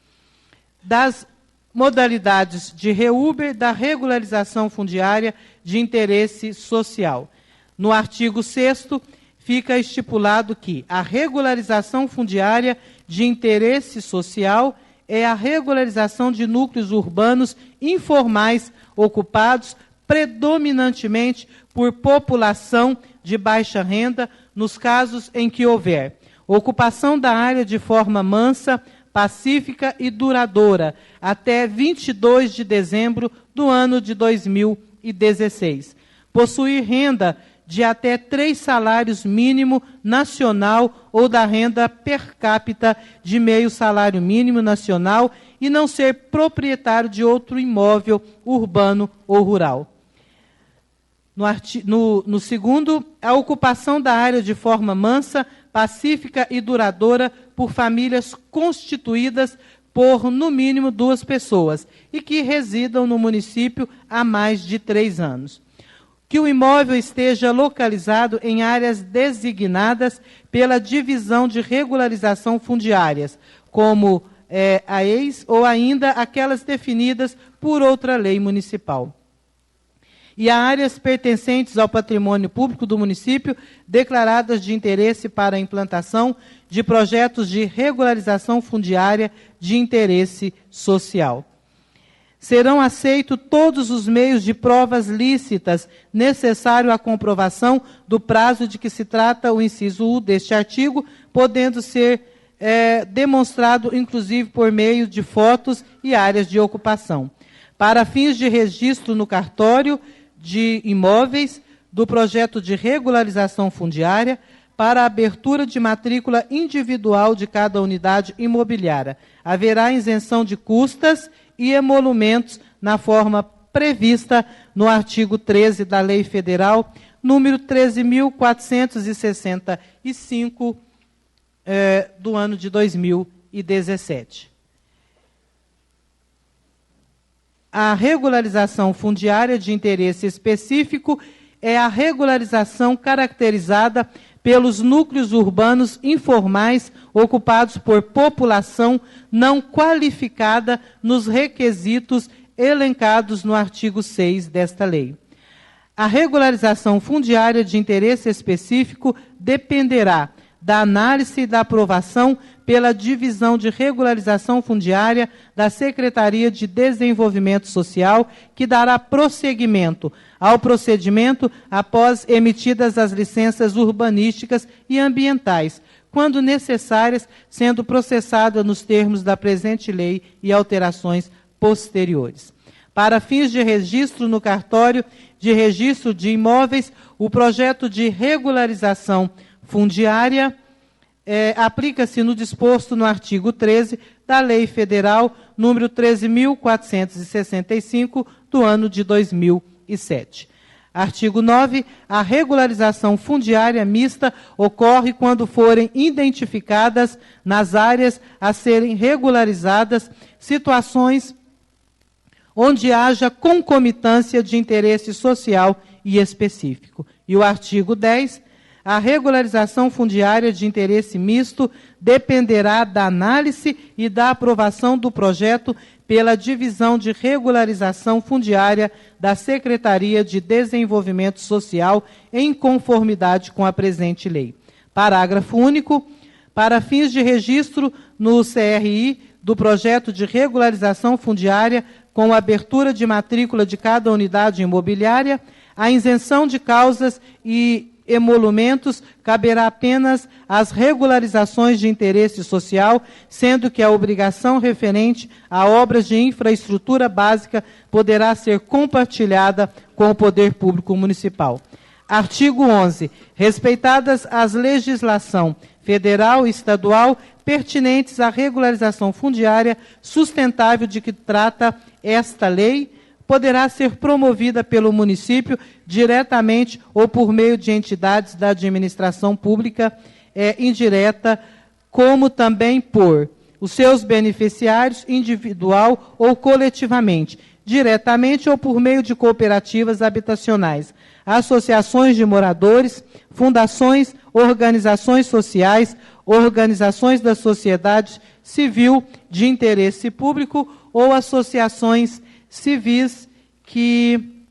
Das modalidades de REUBER, da regularização fundiária de interesse social. No artigo 6º, fica estipulado que a regularização fundiária de interesse social é a regularização de núcleos urbanos informais ocupados predominantemente por população de baixa renda, nos casos em que houver ocupação da área de forma mansa, pacífica e duradoura, até 22 de dezembro do ano de 2016. Possuir renda de até 3 salários mínimo nacional ou da renda per capita de meio salário mínimo nacional e não ser proprietário de outro imóvel urbano ou rural. No segundo, a ocupação da área de forma mansa, pacífica e duradoura por famílias constituídas por, no mínimo, 2 pessoas e que residam no município há mais de 3 anos. Que o imóvel esteja localizado em áreas designadas pela divisão de regularização fundiárias, como a ex ou ainda aquelas definidas por outra lei municipal. E a áreas pertencentes ao patrimônio público do município declaradas de interesse para a implantação de projetos de regularização fundiária de interesse social. Serão aceitos todos os meios de provas lícitas necessário à comprovação do prazo de que se trata o inciso U deste artigo, podendo ser demonstrado, inclusive, por meio de fotos e áreas de ocupação. Para fins de registro no cartório de imóveis do projeto de regularização fundiária, para a abertura de matrícula individual de cada unidade imobiliária. Haverá isenção de custas e emolumentos na forma prevista no artigo 13 da Lei Federal, número 13.465, do ano de 2017. A regularização fundiária de interesse específico é a regularização caracterizada pelos núcleos urbanos informais ocupados por população não qualificada nos requisitos elencados no artigo 6 desta lei. A regularização fundiária de interesse específico dependerá da análise e da aprovação pela Divisão de Regularização Fundiária da Secretaria de Desenvolvimento Social, que dará prosseguimento ao procedimento após emitidas as licenças urbanísticas e ambientais, quando necessárias, sendo processada nos termos da presente lei e alterações posteriores. Para fins de registro no cartório de registro de imóveis, o projeto de regularização fundiária aplica-se no disposto no artigo 13 da Lei Federal número 13.465, do ano de 2007. Artigo 9. A regularização fundiária mista ocorre quando forem identificadas nas áreas a serem regularizadas situações onde haja concomitância de interesse social e específico. E o artigo 10, a regularização fundiária de interesse misto dependerá da análise e da aprovação do projeto pela Divisão de Regularização Fundiária da Secretaria de Desenvolvimento Social, em conformidade com a presente lei. Parágrafo único. Para fins de registro no CRI do projeto de regularização fundiária, com abertura de matrícula de cada unidade imobiliária, a isenção de causas e emolumentos caberá apenas às regularizações de interesse social, sendo que a obrigação referente a obras de infraestrutura básica poderá ser compartilhada com o poder público municipal. Artigo 11. Respeitadas as legislação federal e estadual pertinentes à regularização fundiária sustentável de que trata esta lei, poderá ser promovida pelo município diretamente ou por meio de entidades da administração pública indireta, como também por os seus beneficiários, individual ou coletivamente, diretamente ou por meio de cooperativas habitacionais, associações de moradores, fundações, organizações sociais, organizações da sociedade civil de interesse público ou associações civis que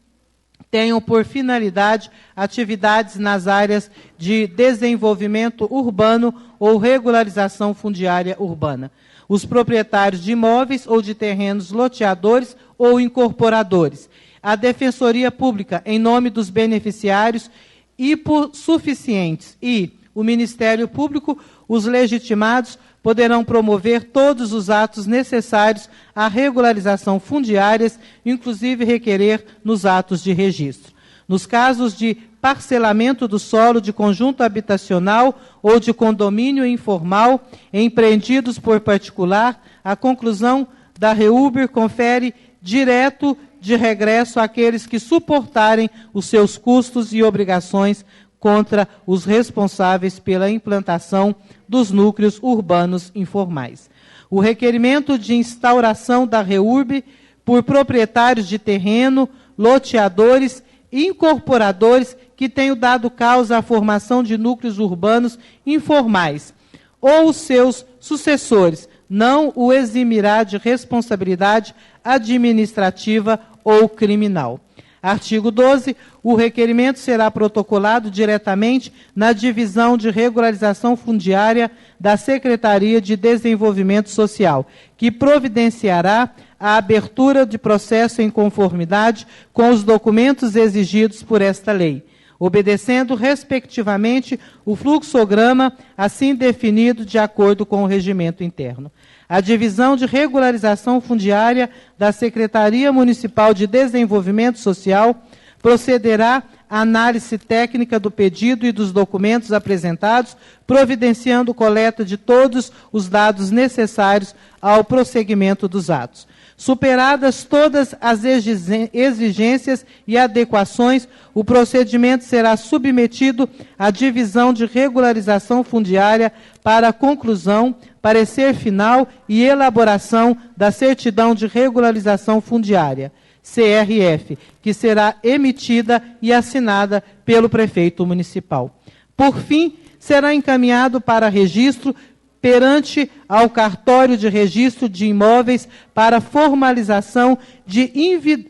tenham por finalidade atividades nas áreas de desenvolvimento urbano ou regularização fundiária urbana. Os proprietários de imóveis ou de terrenos loteadores ou incorporadores. A Defensoria Pública, em nome dos beneficiários hipossuficientes, e o Ministério Público, os legitimados, poderão promover todos os atos necessários à regularização fundiárias, inclusive requerer nos atos de registro. Nos casos de parcelamento do solo de conjunto habitacional ou de condomínio informal empreendidos por particular, a conclusão da REURB confere direito de regresso àqueles que suportarem os seus custos e obrigações contra os responsáveis pela implantação dos núcleos urbanos informais. O requerimento de instauração da REURB por proprietários de terreno, loteadores e incorporadores que tenham dado causa à formação de núcleos urbanos informais, ou os seus sucessores, não o eximirá de responsabilidade administrativa ou criminal. Artigo 12. O requerimento será protocolado diretamente na Divisão de Regularização Fundiária da Secretaria de Desenvolvimento Social, que providenciará a abertura de processo em conformidade com os documentos exigidos por esta lei, obedecendo, respectivamente, o fluxograma assim definido de acordo com o regimento interno. A Divisão de Regularização Fundiária da Secretaria Municipal de Desenvolvimento Social procederá à análise técnica do pedido e dos documentos apresentados, providenciando coleta de todos os dados necessários ao prosseguimento dos atos. Superadas todas as exigências e adequações, o procedimento será submetido à Divisão de Regularização Fundiária para a conclusão, parecer final e elaboração da Certidão de Regularização Fundiária, CRF, que será emitida e assinada pelo prefeito municipal. Por fim, será encaminhado para registro perante ao cartório de registro de imóveis para formalização de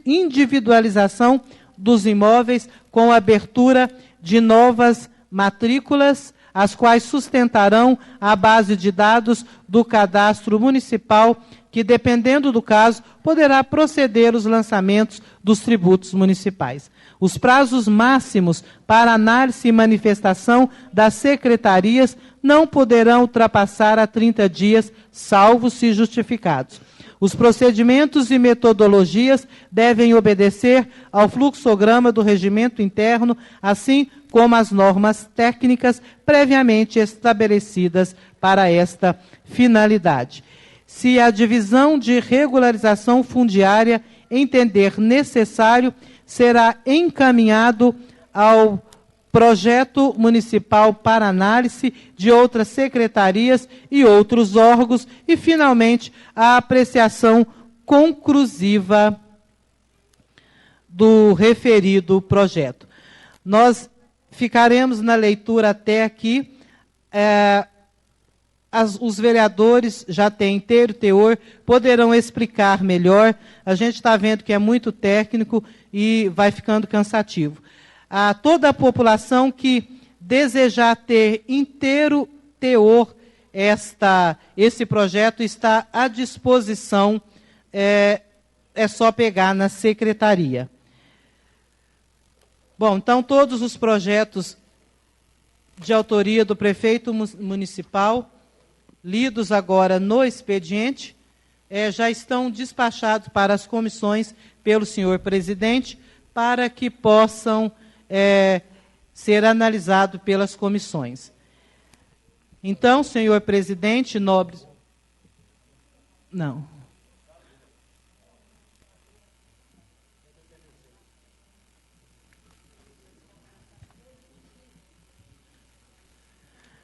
individualização dos imóveis com abertura de novas matrículas, as quais sustentarão a base de dados do cadastro municipal, que, dependendo do caso, poderá proceder os lançamentos dos tributos municipais. Os prazos máximos para análise e manifestação das secretarias não poderão ultrapassar a 30 dias, salvo se justificados. Os procedimentos e metodologias devem obedecer ao fluxograma do regimento interno, assim como as normas técnicas previamente estabelecidas para esta finalidade. Se a Divisão de Regularização Fundiária entender necessário, será encaminhado ao projeto municipal para análise de outras secretarias e outros órgãos e, finalmente, a apreciação conclusiva do referido projeto. Nós ficaremos na leitura até aqui. Os vereadores já têm inteiro teor, poderão explicar melhor. A gente está vendo que é muito técnico e vai ficando cansativo. A toda a população que desejar ter inteiro teor esse projeto está à disposição, é só pegar na secretaria. Bom, então todos os projetos de autoria do prefeito municipal, lidos agora no expediente, já estão despachados para as comissões pelo senhor presidente, para que possam ser analisados pelas comissões. Então, senhor presidente, nobres... Não.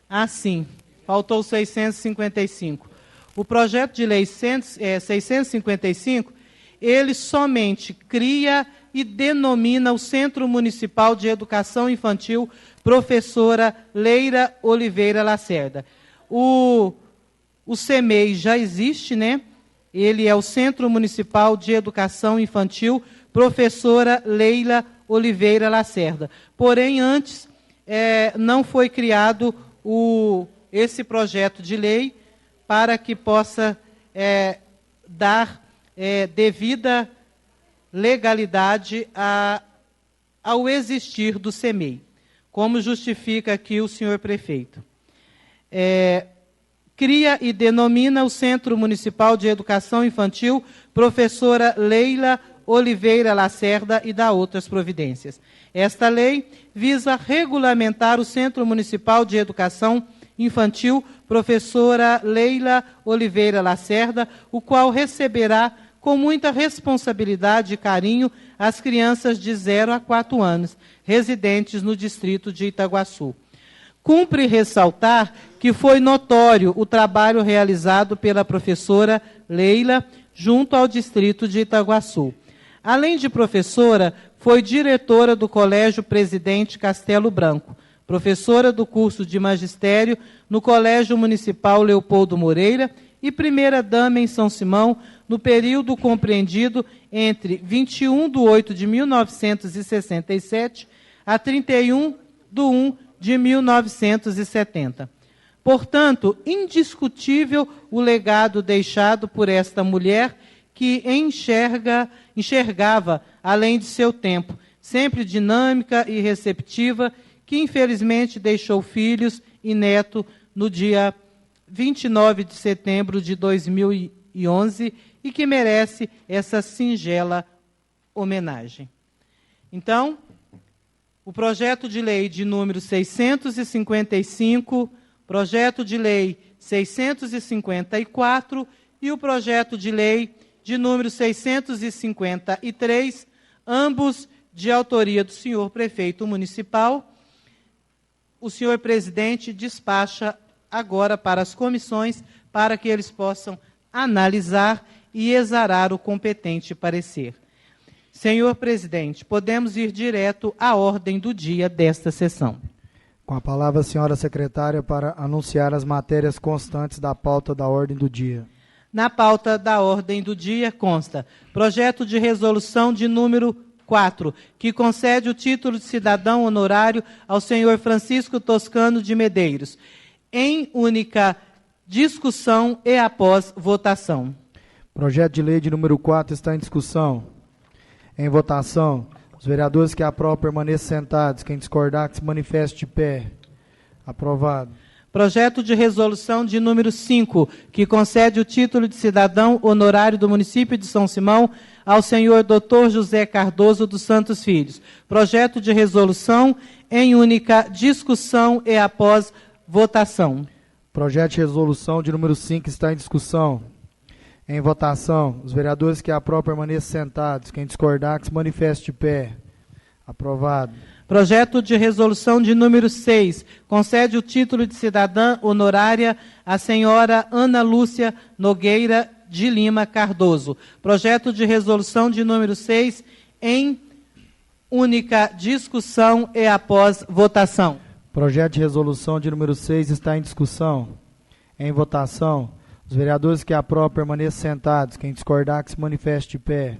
Ah, sim. Faltou 655. O projeto de lei 655, ele somente cria e denomina o Centro Municipal de Educação Infantil Professora Leila Oliveira Lacerda. O CEMEI já existe, né? Ele é o Centro Municipal de Educação Infantil Professora Leila Oliveira Lacerda. Porém, antes, não foi criado esse projeto de lei para que possa dar devida legalidade ao existir do CEMEI, como justifica aqui o senhor prefeito. Cria e denomina o Centro Municipal de Educação Infantil Professora Leila Oliveira Lacerda e dá outras providências. Esta lei visa regulamentar o Centro Municipal de Educação Infantil Professora Leila Oliveira Lacerda, o qual receberá com muita responsabilidade e carinho as crianças de 0 a 4 anos, residentes no distrito de Itaguaçu. Cumpre ressaltar que foi notório o trabalho realizado pela professora Leila junto ao distrito de Itaguaçu. Além de professora, foi diretora do Colégio Presidente Castelo Branco, professora do curso de magistério no Colégio Municipal Leopoldo Moreira e primeira-dama em São Simão, no período compreendido entre 21 de 8 de 1967 a 31 de 1 de 1970. Portanto, indiscutível o legado deixado por esta mulher que enxergava além de seu tempo, sempre dinâmica e receptiva, que infelizmente deixou filhos e neto no dia 29 de setembro de 2011 e que merece essa singela homenagem. Então, o projeto de lei de número 655, projeto de lei 654 e o projeto de lei de número 653, ambos de autoria do senhor prefeito municipal. O senhor presidente despacha agora para as comissões para que eles possam analisar e exarar o competente parecer. Senhor presidente, podemos ir direto à ordem do dia desta sessão. Com a palavra a senhora secretária para anunciar as matérias constantes da pauta da ordem do dia. Na pauta da ordem do dia consta projeto de resolução de número 4, que concede o título de cidadão honorário ao senhor Francisco Toscano de Medeiros, em única discussão e após votação. Projeto de lei de número 4 está em discussão. Em votação, os vereadores que aprovam permaneçam sentados. Quem discordar, que se manifeste de pé. Aprovado. Projeto de resolução de número 5, que concede o título de cidadão honorário do município de São Simão ao senhor Dr. José Cardoso dos Santos Filhos. Projeto de resolução em única discussão e após votação. Projeto de resolução de número 5 está em discussão. Em votação, os vereadores que aprovam permaneçam sentados. Quem discordar, que se manifeste de pé. Aprovado. Projeto de resolução de número 6, concede o título de cidadã honorária à senhora Ana Lúcia Nogueira de Lima Cardoso. Projeto de resolução de número 6 em única discussão e após votação. Projeto de resolução de número 6 está em discussão. Em votação. Os vereadores que aprovam permaneçam sentados. Quem discordar que se manifeste de pé.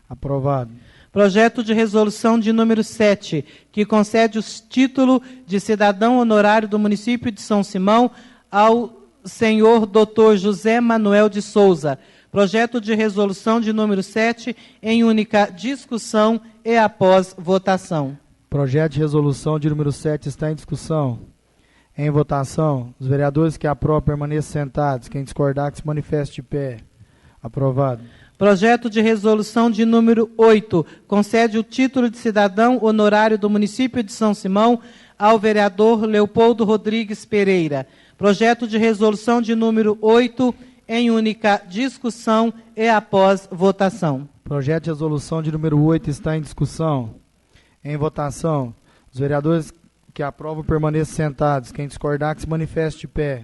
Aprovado. Projeto de resolução de número 7, que concede o título de cidadão honorário do município de São Simão ao senhor Dr. José Manuel de Souza. Projeto de resolução de número 7, em única discussão e após votação. Projeto de resolução de número 7 está em discussão. Em votação. Os vereadores que aprovam permaneçam sentados. Quem discordar que se manifeste de pé. Aprovado. Projeto de resolução de número 8, concede o título de cidadão honorário do município de São Simão ao vereador Leopoldo Rodrigues Pereira. Projeto de resolução de número 8, em única discussão e após votação. Projeto de resolução de número 8 está em discussão. Em votação. Os vereadores que aprovam permaneçam sentados. Quem discordar que se manifeste de pé.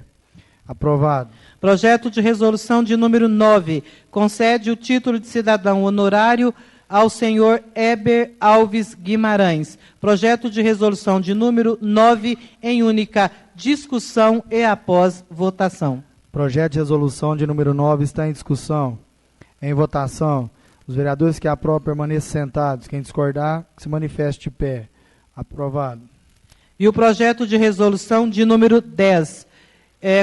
Aprovado. Projeto de resolução de número 9, concede o título de cidadão honorário ao senhor Heber Alves Guimarães. Projeto de resolução de número 9, em única discussão e após votação. Projeto de resolução de número 9 está em discussão. Em votação. Os vereadores que aprovam permaneçam sentados. Quem discordar, que se manifeste de pé. Aprovado. E o projeto de resolução de número 10,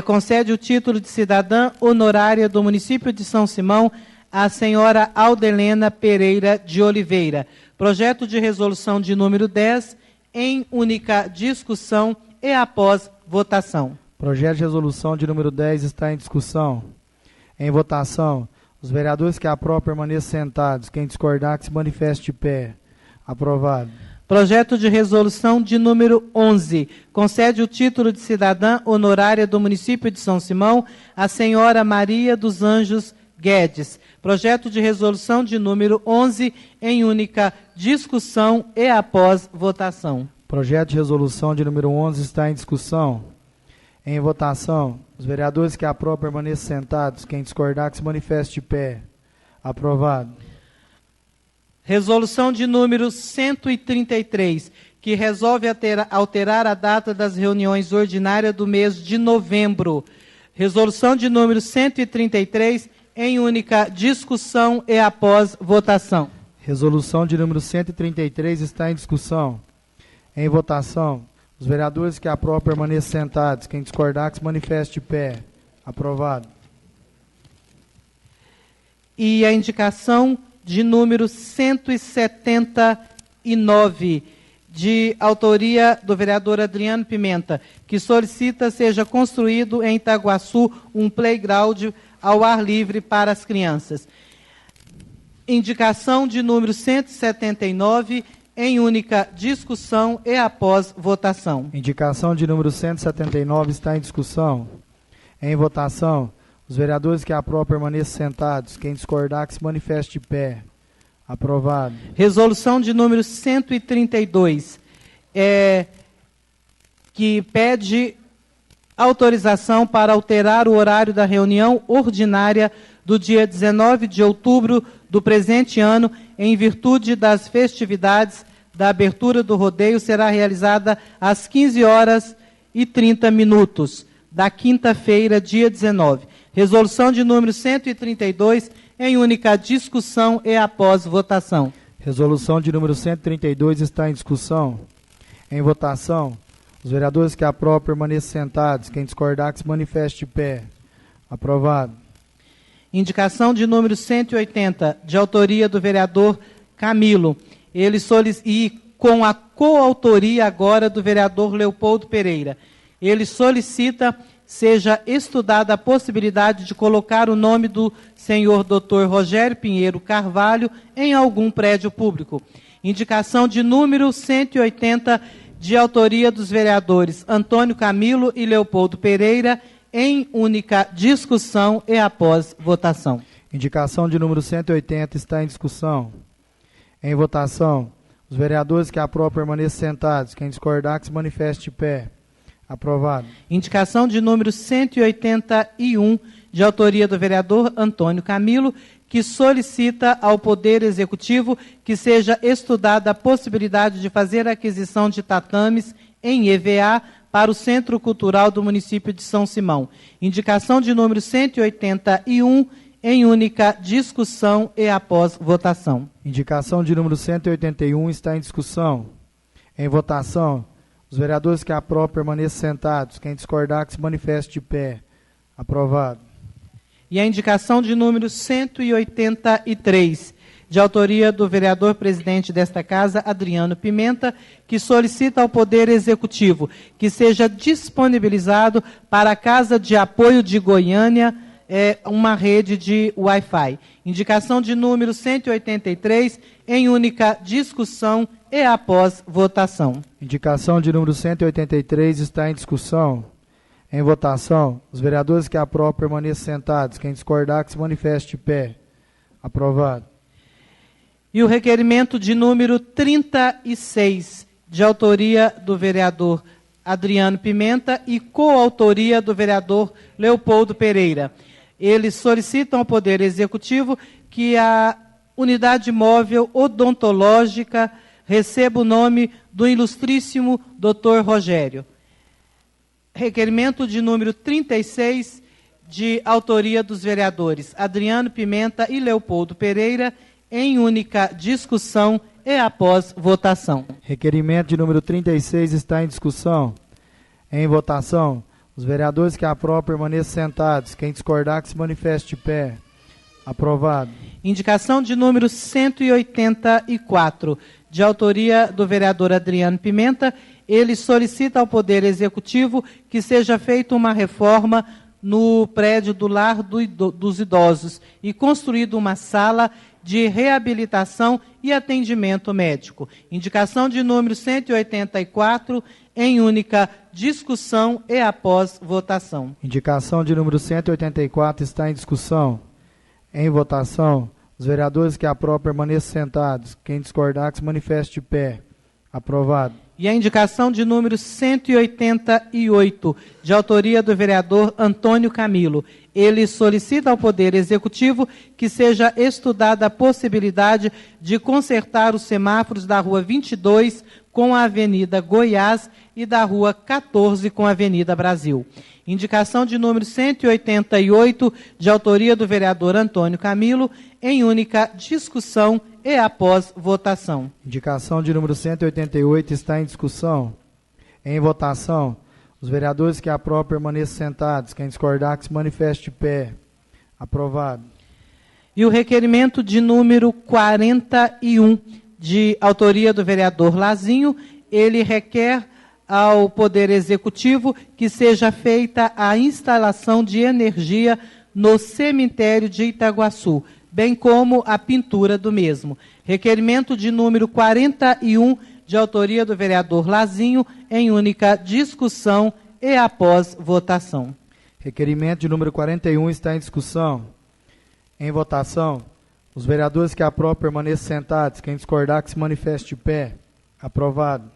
concede o título de cidadã honorária do município de São Simão à senhora Aldelena Pereira de Oliveira. Projeto de resolução de número 10, em única discussão e após votação. Projeto de resolução de número 10 está em discussão. Em votação. Os vereadores que aprovam permaneçam sentados. Quem discordar que se manifeste de pé. Aprovado. Projeto de resolução de número 11, concede o título de cidadã honorária do município de São Simão à senhora Maria dos Anjos Guedes. Projeto de resolução de número 11, em única discussão e após votação. Projeto de resolução de número 11 está em discussão. Em votação. Os vereadores que aprovam permaneçam sentados. Quem discordar que se manifeste de pé. Aprovado. Resolução de número 133, que resolve alterar a data das reuniões ordinárias do mês de novembro. Resolução de número 133, em única discussão e após votação. Resolução de número 133 está em discussão. Em votação. Os vereadores que aprovam permaneçam sentados. Quem discordar que se manifeste de pé. Aprovado. E a indicação de número 179, de autoria do vereador Adriano Pimenta, que solicita seja construído em Itaguaçu um playground ao ar livre para as crianças. Indicação de número 179, em única discussão e após votação. Indicação de número 179 está em discussão. Em votação. Os vereadores que aprovam permaneçam sentados. Quem discordar que se manifeste de pé. Aprovado. Resolução de número 132, que pede autorização para alterar o horário da reunião ordinária do dia 19 de outubro do presente ano, em virtude das festividades da abertura do rodeio, será realizada às 15h30 da quinta-feira, dia 19. Resolução de número 132, em única discussão e após votação. Resolução de número 132 está em discussão. Em votação. Os vereadores que aprovam permaneçam sentados. Quem discordar que se manifeste de pé. Aprovado. Indicação de número 180, de autoria do vereador Camilo. E com a coautoria agora do vereador Leopoldo Pereira. Ele solicita seja estudada a possibilidade de colocar o nome do senhor Dr. Rogério Pinheiro Carvalho em algum prédio público. Indicação de número 180, de autoria dos vereadores Antônio Camilo e Leopoldo Pereira, em única discussão e após votação. Indicação de número 180 está em discussão. Em votação. Os vereadores que aprovam permaneçam sentados. Quem discordar que se manifeste de pé. Aprovado. Indicação de número 181, de autoria do vereador Antônio Camilo, que solicita ao Poder Executivo que seja estudada a possibilidade de fazer a aquisição de tatames em EVA para o Centro Cultural do município de São Simão. Indicação de número 181, em única discussão e após votação. Indicação de número 181 está em discussão. Em votação, os vereadores que aprovam permaneçam sentados. Quem discordar, que se manifeste de pé. Aprovado. E a indicação de número 183, de autoria do vereador presidente desta Casa, Adriano Pimenta, que solicita ao Poder Executivo que seja disponibilizado para a Casa de Apoio de Goiânia uma rede de Wi-Fi. Indicação de número 183, em única discussão e após votação. Indicação de número 183 está em discussão. Em votação, os vereadores que aprovam permaneçam sentados. Quem discordar, que se manifeste de pé. Aprovado. E o requerimento de número 36, de autoria do vereador Adriano Pimenta e coautoria do vereador Leopoldo Pereira. Eles solicitam ao Poder Executivo que a unidade móvel odontológica receba o nome do ilustríssimo Dr. Rogério. Requerimento de número 36, de autoria dos vereadores Adriano Pimenta e Leopoldo Pereira, em única discussão e após votação. Requerimento de número 36 está em discussão. Em votação, os vereadores que aprovam permaneçam sentados. Quem discordar, que se manifeste de pé. Aprovado. Indicação de número 184, de autoria do vereador Adriano Pimenta. Ele solicita ao Poder Executivo que seja feita uma reforma no prédio do Lar dos Idosos e construída uma sala de reabilitação e atendimento médico. Indicação de número 184, em única discussão e após votação. Indicação de número 184 está em discussão. Em votação, os vereadores que aprovam permaneçam sentados. Quem discordar, que se manifeste de pé. Aprovado. E a indicação de número 188, de autoria do vereador Antônio Camilo. Ele solicita ao Poder Executivo que seja estudada a possibilidade de consertar os semáforos da Rua 22 com a Avenida Goiás e da Rua 14 com a Avenida Brasil. Indicação de número 188, de autoria do vereador Antônio Camilo, em única discussão e após votação. Indicação de número 188 está em discussão. Em votação, os vereadores que aprovam permaneçam sentados. Quem discordar, que se manifeste de pé. Aprovado. E o requerimento de número 41, de autoria do vereador Lazinho, ele requer ao Poder Executivo que seja feita a instalação de energia no cemitério de Itaguaçu, bem como a pintura do mesmo. Requerimento de número 41, de autoria do vereador Lazinho, em única discussão e após votação. Requerimento de número 41 está em discussão. Em votação, os vereadores que aprovam permaneçam sentados. Quem discordar, que se manifeste de pé. Aprovado.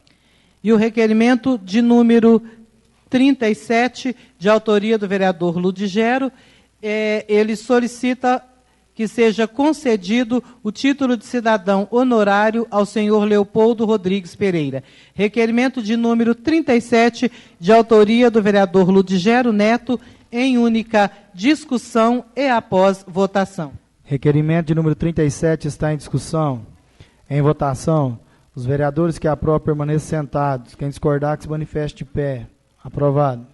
E o requerimento de número 37, de autoria do vereador Ludigero, ele solicita que seja concedido o título de cidadão honorário ao senhor Leopoldo Rodrigues Pereira. Requerimento de número 37, de autoria do vereador Ludigero Neto, em única discussão e após votação. Requerimento de número 37 está em discussão. Em votação, os vereadores que aprovam permaneçam sentados. Quem discordar, que se manifeste de pé. Aprovado.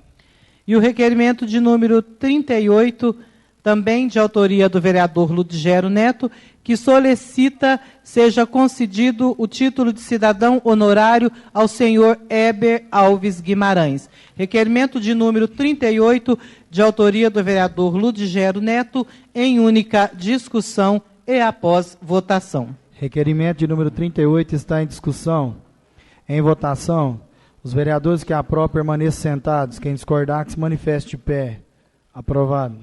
E o requerimento de número 38, também de autoria do vereador Ludigero Neto, que solicita seja concedido o título de cidadão honorário ao senhor Heber Alves Guimarães. Requerimento de número 38, de autoria do vereador Ludigero Neto, em única discussão e após votação. Requerimento de número 38 está em discussão. Em votação, os vereadores que aprovam permaneçam sentados. Quem discordar, que se manifeste de pé. Aprovado.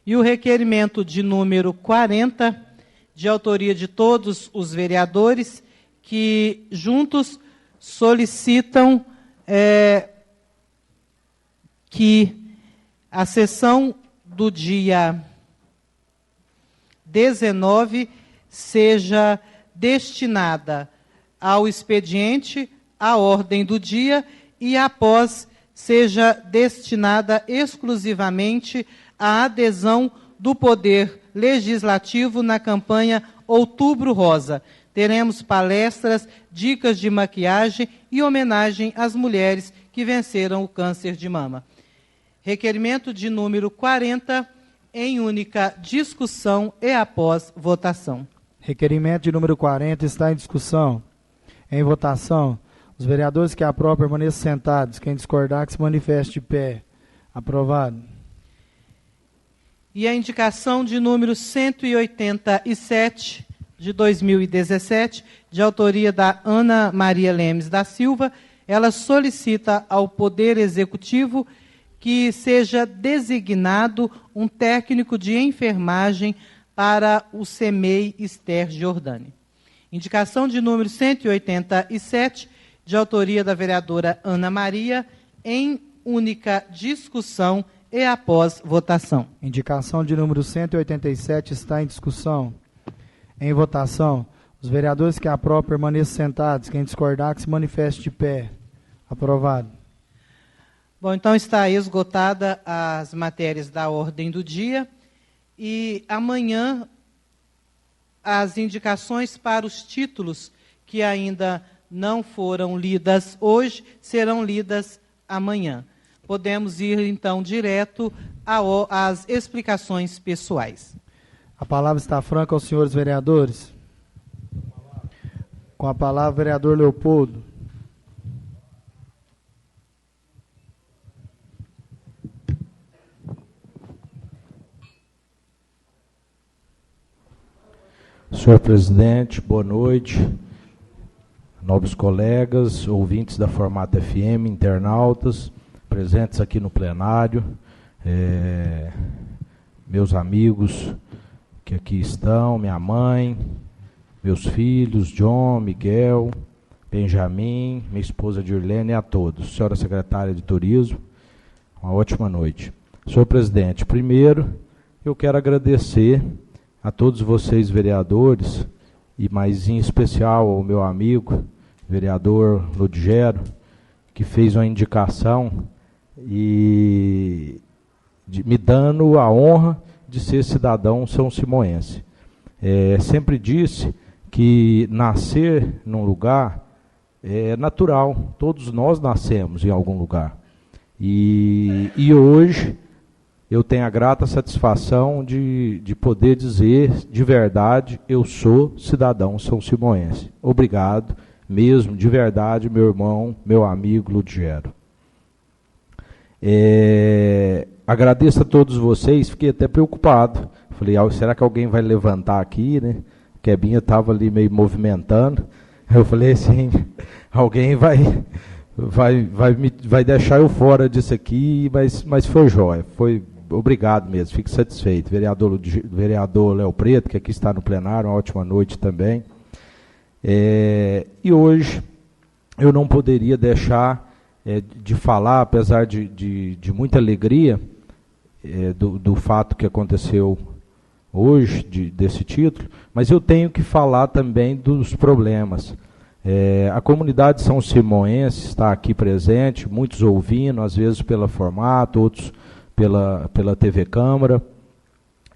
E o requerimento de número 40, de autoria de todos os vereadores, que juntos solicitam que a sessão do dia 19 seja destinada ao expediente, à ordem do dia, e após seja destinada exclusivamente à adesão do Poder Legislativo na campanha Outubro Rosa. Teremos palestras, dicas de maquiagem e homenagem às mulheres que venceram o câncer de mama. Requerimento de número 40, em única discussão e após votação. Requerimento de número 40 está em discussão. Em votação, os vereadores que aprovam permaneçam sentados. Quem discordar, que se manifeste de pé. Aprovado. E a indicação de número 187, de 2017, de autoria da Ana Maria Lemes da Silva, ela solicita ao Poder Executivo que seja designado um técnico de enfermagem para o CEMEI Esther Giordani. Indicação de número 187, de autoria da vereadora Ana Maria, em única discussão e após votação. Indicação de número 187 está em discussão. Em votação, os vereadores que aprovam permaneçam sentados. Quem discordar, que se manifeste de pé. Aprovado. Bom, então está esgotada as matérias da ordem do dia e amanhã as indicações para os títulos que ainda não foram lidas hoje serão lidas amanhã. Podemos ir, então, direto às explicações pessoais. A palavra está franca aos senhores vereadores. Com a palavra, vereador Leopoldo. Senhor presidente, boa noite. Nobres colegas, ouvintes da Formata FM, internautas, presentes aqui no plenário, meus amigos que aqui estão, minha mãe, meus filhos, John, Miguel, Benjamin, minha esposa Dirlene e a todos. Senhora secretária de Turismo, uma ótima noite. Senhor presidente, primeiro eu quero agradecer a todos vocês vereadores, e mais em especial ao meu amigo, vereador Ludgero, que fez uma indicação e me dando a honra de ser cidadão são simoense. Sempre disse que nascer num lugar é natural, todos nós nascemos em algum lugar. E hoje eu tenho a grata satisfação de poder dizer de verdade, eu sou cidadão são simoense. Obrigado mesmo, de verdade, meu irmão, meu amigo Ludgero. Agradeço a todos vocês, fiquei até preocupado. Falei, será que alguém vai levantar aqui, né? Quebinha estava ali meio movimentando. Eu falei assim, alguém vai deixar eu fora disso aqui, mas foi jóia, foi obrigado mesmo, fico satisfeito. Vereador Léo Preto, que aqui está no plenário, uma ótima noite também. E hoje eu não poderia deixar de falar, apesar de muita alegria do fato que aconteceu hoje, desse título, mas eu tenho que falar também dos problemas. A comunidade São Simoense está aqui presente, muitos ouvindo, às vezes pela Formato, outros pela TV Câmara,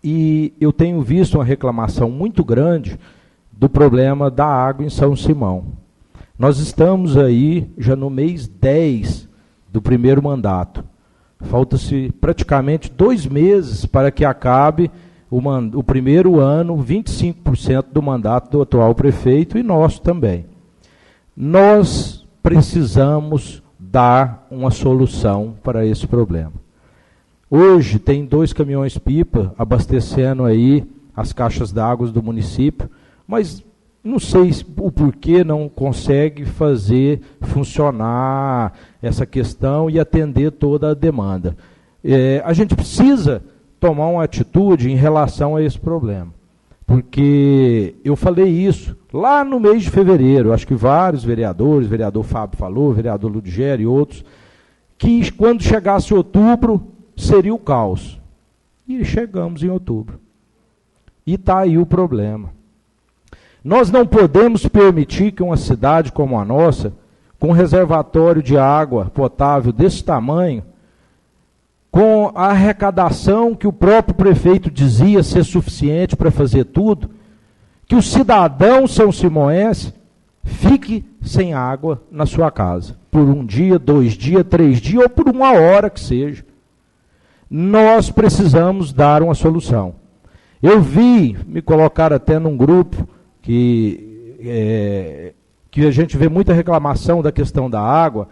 e eu tenho visto uma reclamação muito grande do problema da água em São Simão. Nós estamos aí já no mês 10 do primeiro mandato. Falta-se praticamente 2 meses para que acabe o primeiro ano, 25% do mandato do atual prefeito e nosso também. Nós precisamos dar uma solução para esse problema. Hoje tem 2 caminhões-pipa abastecendo aí as caixas d'água do município, mas não sei o porquê não consegue fazer funcionar essa questão e atender toda a demanda. A gente precisa tomar uma atitude em relação a esse problema, porque eu falei isso lá no mês de fevereiro, acho que vários vereadores, vereador Fábio falou, vereador Ludgero e outros, que quando chegasse outubro seria o caos. E chegamos em outubro. E está aí o problema. Nós não podemos permitir que uma cidade como a nossa, com um reservatório de água potável desse tamanho, com a arrecadação que o próprio prefeito dizia ser suficiente para fazer tudo, que o cidadão são simoense fique sem água na sua casa, por um dia, 2 dias, 3 dias, ou por 1 hora que seja. Nós precisamos dar uma solução. Eu vi, me colocar até num grupo, que a gente vê muita reclamação da questão da água,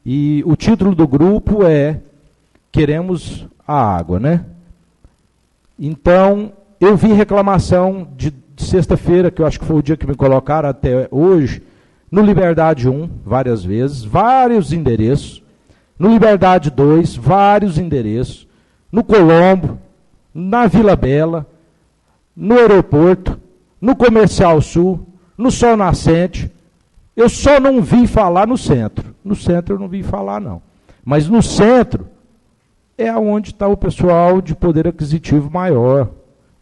e o título do grupo é Queremos a Água, né? Então, eu vi reclamação de sexta-feira, que eu acho que foi o dia que me colocaram até hoje, no Liberdade 1, várias vezes, vários endereços, no Liberdade 2, vários endereços, no Colombo, na Vila Bela, no aeroporto, no Comercial Sul, no Sol Nascente. Eu só não vi falar no centro. No centro eu não vi falar, não. Mas no centro é onde está o pessoal de poder aquisitivo maior,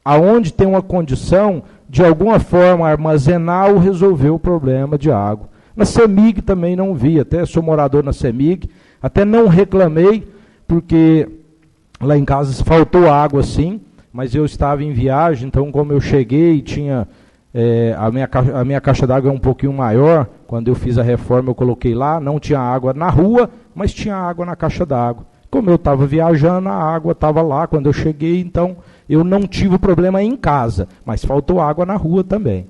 aonde tem uma condição de alguma forma armazenar ou resolver o problema de água. Na CEMIG também não vi, até sou morador na CEMIG, até não reclamei, porque lá em casa faltou água sim, mas eu estava em viagem, então como eu cheguei, tinha a minha caixa d'água é um pouquinho maior, quando eu fiz a reforma eu coloquei lá, não tinha água na rua, mas tinha água na caixa d'água. Como eu estava viajando, a água estava lá quando eu cheguei, então eu não tive problema em casa, mas faltou água na rua também.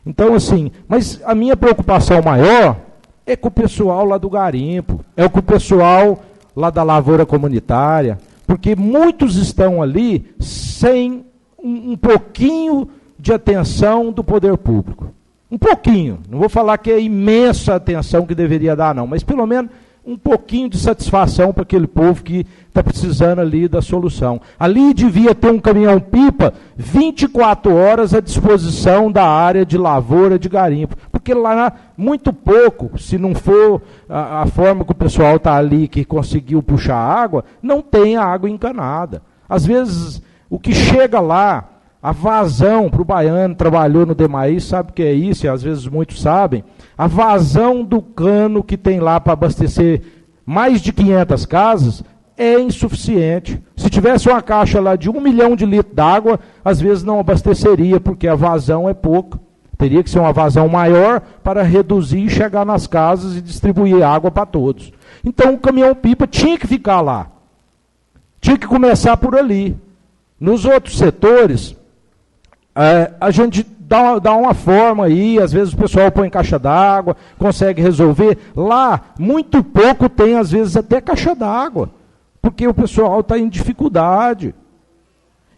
Então assim, mas a minha preocupação maior é com o pessoal lá do garimpo, é com o pessoal lá da lavoura comunitária, porque muitos estão ali sem um pouquinho de atenção do poder público. Um pouquinho, não vou falar que é imensa atenção que deveria dar não, mas pelo menos um pouquinho de satisfação para aquele povo que está precisando ali da solução. Ali devia ter um caminhão-pipa 24 horas à disposição da área de lavoura de garimpo, porque lá muito pouco, se não for a forma que o pessoal está ali, que conseguiu puxar água, não tem a água encanada. Às vezes, o que chega lá, a vazão, para o baiano, trabalhou no DEMAI, sabe o que é isso, e às vezes muitos sabem, a vazão do cano que tem lá para abastecer mais de 500 casas é insuficiente. Se tivesse uma caixa lá de 1 milhão de litros d'água, às vezes não abasteceria, porque a vazão é pouca. Teria que ser uma vazão maior para reduzir e chegar nas casas e distribuir água para todos. Então o caminhão-pipa tinha que ficar lá. Tinha que começar por ali. Nos outros setores, a gente dá uma forma aí, às vezes o pessoal põe caixa d'água, consegue resolver. Lá, muito pouco tem, às vezes, até caixa d'água, porque o pessoal está em dificuldade.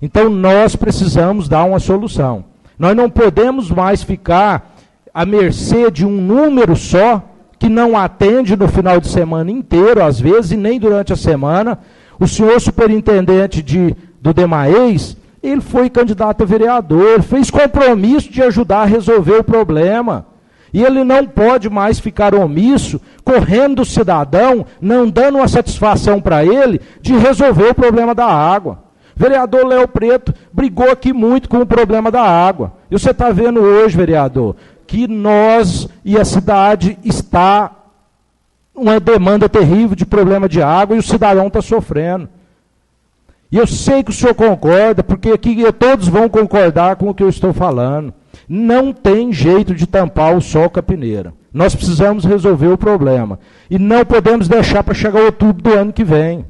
Então, nós precisamos dar uma solução. Nós não podemos mais ficar à mercê de um número só, que não atende no final de semana inteiro, às vezes, e nem durante a semana. O senhor superintendente do DEMAES, ele foi candidato a vereador, fez compromisso de ajudar a resolver o problema. E ele não pode mais ficar omisso, correndo do cidadão, não dando uma satisfação para ele de resolver o problema da água. O vereador Léo Preto brigou aqui muito com o problema da água. E você está vendo hoje, vereador, que nós e a cidade está uma demanda terrível de problema de água e o cidadão está sofrendo. E eu sei que o senhor concorda, porque aqui todos vão concordar com o que eu estou falando. Não tem jeito de tampar o sol com a peneira. Nós precisamos resolver o problema. E não podemos deixar para chegar outubro do ano que vem.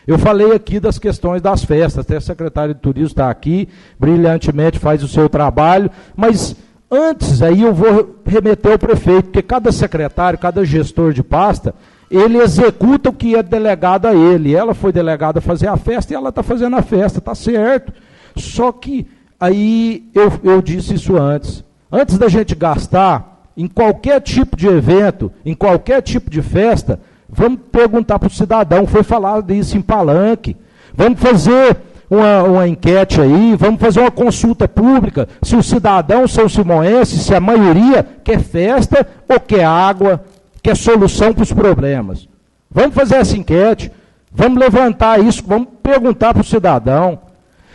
Eu falei aqui das questões das festas, até o secretário de Turismo está aqui, brilhantemente faz o seu trabalho, mas antes aí eu vou remeter ao prefeito, porque cada secretário, cada gestor de pasta, ele executa o que é delegado a ele. Ela foi delegada a fazer a festa e ela está fazendo a festa, está certo. Só que aí eu disse isso antes. Antes da gente gastar em qualquer tipo de evento, em qualquer tipo de festa, vamos perguntar para o cidadão, foi falado isso em palanque. Vamos fazer uma enquete aí, vamos fazer uma consulta pública, se o cidadão são simoense, se a maioria quer festa ou quer água, quer solução para os problemas. Vamos fazer essa enquete, vamos levantar isso, vamos perguntar para o cidadão.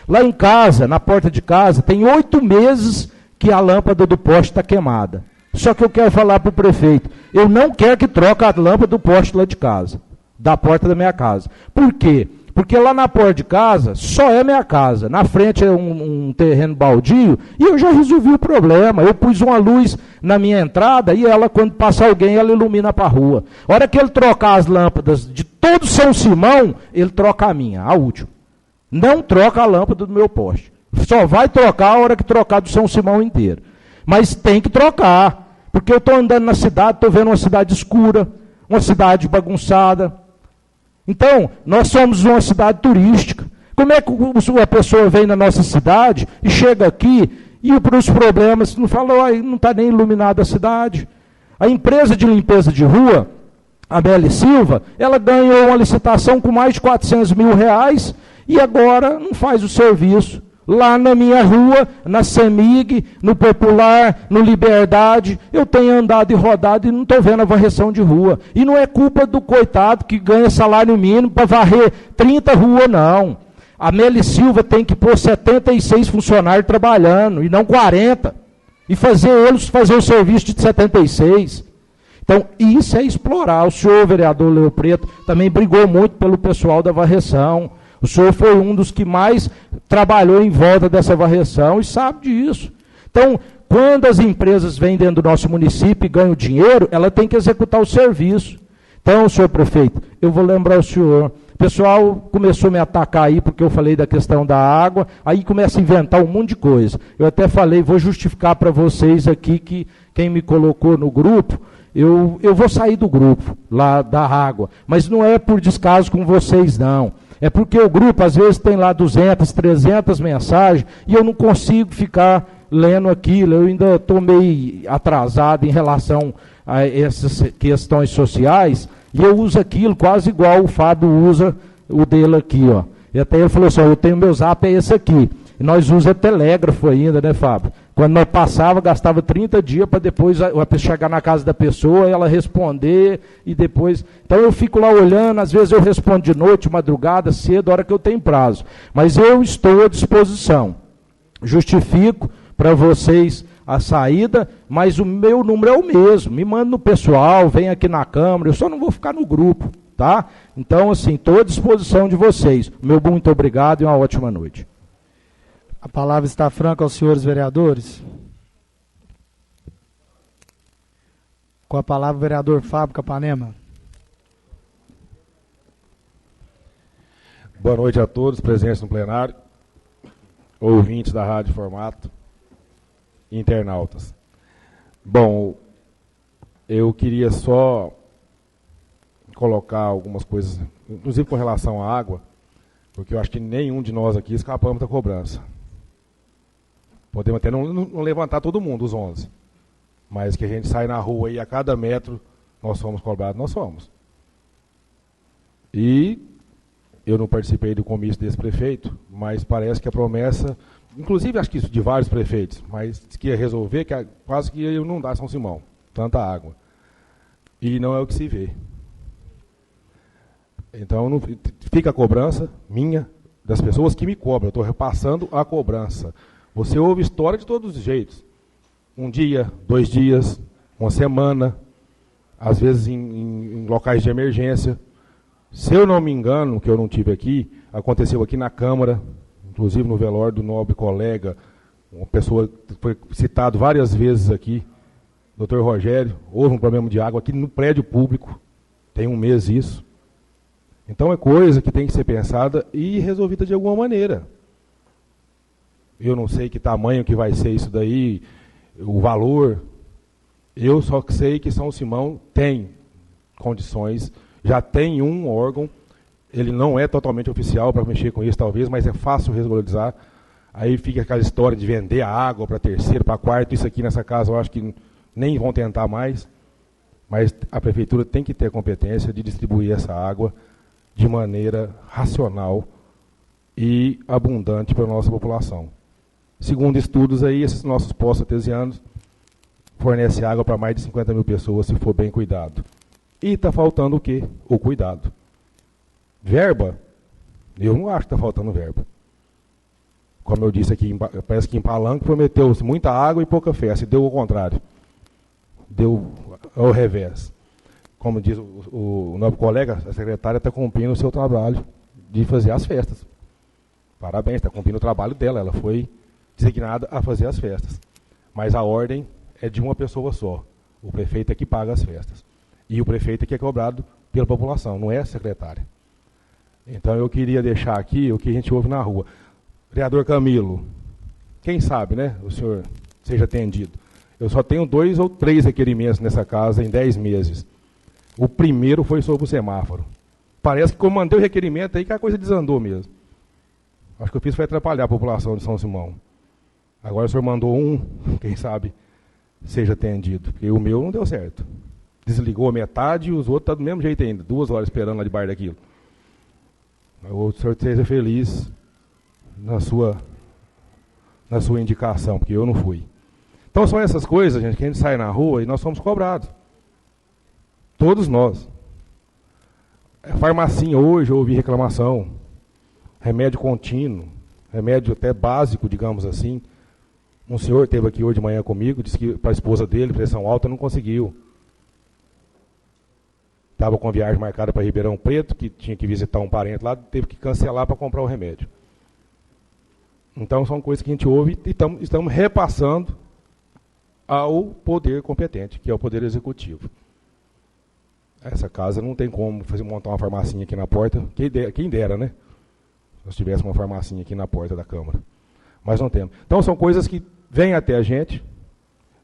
Lá em casa, na porta de casa, tem 8 meses que a lâmpada do poste está queimada. Só que eu quero falar para o prefeito, eu não quero que troque a lâmpada do poste lá de casa, da porta da minha casa. Por quê? Porque lá na porta de casa, só é minha casa. Na frente é um terreno baldio e eu já resolvi o problema. Eu pus uma luz na minha entrada e ela, quando passa alguém, ela ilumina para a rua. A hora que ele trocar as lâmpadas de todo São Simão, ele troca a minha, a última. Não troca a lâmpada do meu poste. Só vai trocar a hora que trocar do São Simão inteiro. Mas tem que trocar, porque eu estou andando na cidade, estou vendo uma cidade escura, uma cidade bagunçada. Então, nós somos uma cidade turística. Como é que a pessoa vem na nossa cidade e chega aqui e para os problemas, não fala, não está nem iluminada a cidade. A empresa de limpeza de rua, a Meli Silva, ela ganhou uma licitação com mais de R$400 mil e agora não faz o serviço. Lá na minha rua, na CEMIG, no Popular, no Liberdade, eu tenho andado e rodado e não estou vendo a varreção de rua. E não é culpa do coitado que ganha salário mínimo para varrer 30 ruas, não. A Meli Silva tem que pôr 76 funcionários trabalhando, e não 40. E fazer eles fazer o serviço de 76. Então, isso é explorar. O senhor, vereador Leo Preto, também brigou muito pelo pessoal da varreção. O senhor foi um dos que mais trabalhou em volta dessa varreção e sabe disso. Então, quando as empresas vêm dentro do nosso município e ganham dinheiro, ela tem que executar o serviço. Então, senhor prefeito, eu vou lembrar o senhor. O pessoal começou a me atacar aí porque eu falei da questão da água, aí começa a inventar um monte de coisa. Eu até falei, vou justificar para vocês aqui que quem me colocou no grupo, eu vou sair do grupo lá da água, mas não é por descaso com vocês, não. É porque o grupo, às vezes, tem lá 200, 300 mensagens e eu não consigo ficar lendo aquilo. Eu ainda estou meio atrasado em relação a essas questões sociais e eu uso aquilo quase igual o Fábio usa o dele aqui, ó. E até ele falou assim, eu tenho meu zap, é esse aqui. E nós usamos telégrafo ainda, né, Fábio? Quando nós passava, gastava 30 dias para depois chegar na casa da pessoa, ela responder e depois... Então eu fico lá olhando, às vezes eu respondo de noite, madrugada, cedo, a hora que eu tenho prazo. Mas eu estou à disposição. Justifico para vocês a saída, mas o meu número é o mesmo. Me manda no pessoal, vem aqui na Câmara, eu só não vou ficar no grupo, tá? Então, assim, estou à disposição de vocês. Meu muito obrigado e uma ótima noite. A palavra está franca aos senhores vereadores. Com a palavra o vereador Fábio Capanema. Boa noite a todos presentes no plenário, ouvintes da Rádio Formato e internautas. Bom, eu queria só colocar algumas coisas, inclusive com relação à água, porque eu acho que nenhum de nós aqui escapamos da cobrança. Podemos até não levantar todo mundo, os 11. Mas que a gente sai na rua e a cada metro nós somos cobrados, nós somos. E eu não participei do comício desse prefeito, mas parece que a promessa, inclusive acho que isso de vários prefeitos, mas que ia resolver, que quase que ia inundar São Simão, tanta água. E não é o que se vê. Então não, fica a cobrança minha, das pessoas que me cobram, eu estou repassando a cobrança. Você ouve história de todos os jeitos. Um dia, 2 dias, uma semana, às vezes em locais de emergência. Se eu não me engano, que eu não tive aqui, aconteceu aqui na Câmara, inclusive no velório do nobre colega, uma pessoa que foi citado várias vezes aqui, Dr. Rogério, houve um problema de água aqui no prédio público, tem 1 mês isso. Então é coisa que tem que ser pensada e resolvida de alguma maneira. Eu não sei que tamanho que vai ser isso daí, o valor. Eu só sei que São Simão tem condições, já tem um órgão, ele não é totalmente oficial para mexer com isso talvez, mas é fácil regularizar. Aí fica aquela história de vender a água para terceiro, para quarto, isso aqui nessa casa eu acho que nem vão tentar mais. Mas a prefeitura tem que ter a competência de distribuir essa água de maneira racional e abundante para a nossa população. Segundo estudos, aí, esses nossos postos artesianos fornecem água para mais de 50 mil pessoas, se for bem cuidado. E está faltando o quê? O cuidado. Verba? Eu não acho que está faltando verba. como eu disse aqui, parece que em Palanque prometeu-se muita água e pouca festa, e deu o contrário. Deu ao revés. Como diz o novo colega, a secretária está cumprindo o seu trabalho de fazer as festas. Parabéns, está cumprindo o trabalho dela, ela foi designada a fazer as festas. Mas a ordem é de uma pessoa só. O prefeito é que paga as festas. E o prefeito é que é cobrado pela população, não é a secretária. Então eu queria deixar aqui o que a gente ouve na rua. Vereador Camilo, quem sabe, né, o senhor seja atendido. Eu só tenho 2 ou 3 requerimentos nessa casa em 10 meses. O primeiro foi sobre o semáforo. Parece que como mandei o requerimento aí que a coisa desandou mesmo. Acho que eu fiz foi atrapalhar a população de São Simão. Agora o senhor mandou um, quem sabe seja atendido. Porque o meu não deu certo. Desligou a metade e os outros estão do mesmo jeito ainda. 2 horas esperando lá debaixo daquilo. O senhor seja feliz na sua indicação, porque eu não fui. Então são essas coisas, gente, que a gente sai na rua e nós somos cobrados. Todos nós. Farmacinha hoje, eu ouvi reclamação. Remédio contínuo, remédio até básico, digamos assim. Um senhor esteve aqui hoje de manhã comigo, disse que para a esposa dele, pressão alta, não conseguiu. Estava com viagem marcada para Ribeirão Preto, que tinha que visitar um parente lá, teve que cancelar para comprar o remédio. Então são coisas que a gente ouve e estamos repassando ao poder competente, que é o Poder Executivo. Essa casa não tem como montar uma farmacinha aqui na porta, quem dera, né? Se nós tivéssemos uma farmacinha aqui na porta da Câmara. Mas não temos. Então são coisas que vêm até a gente.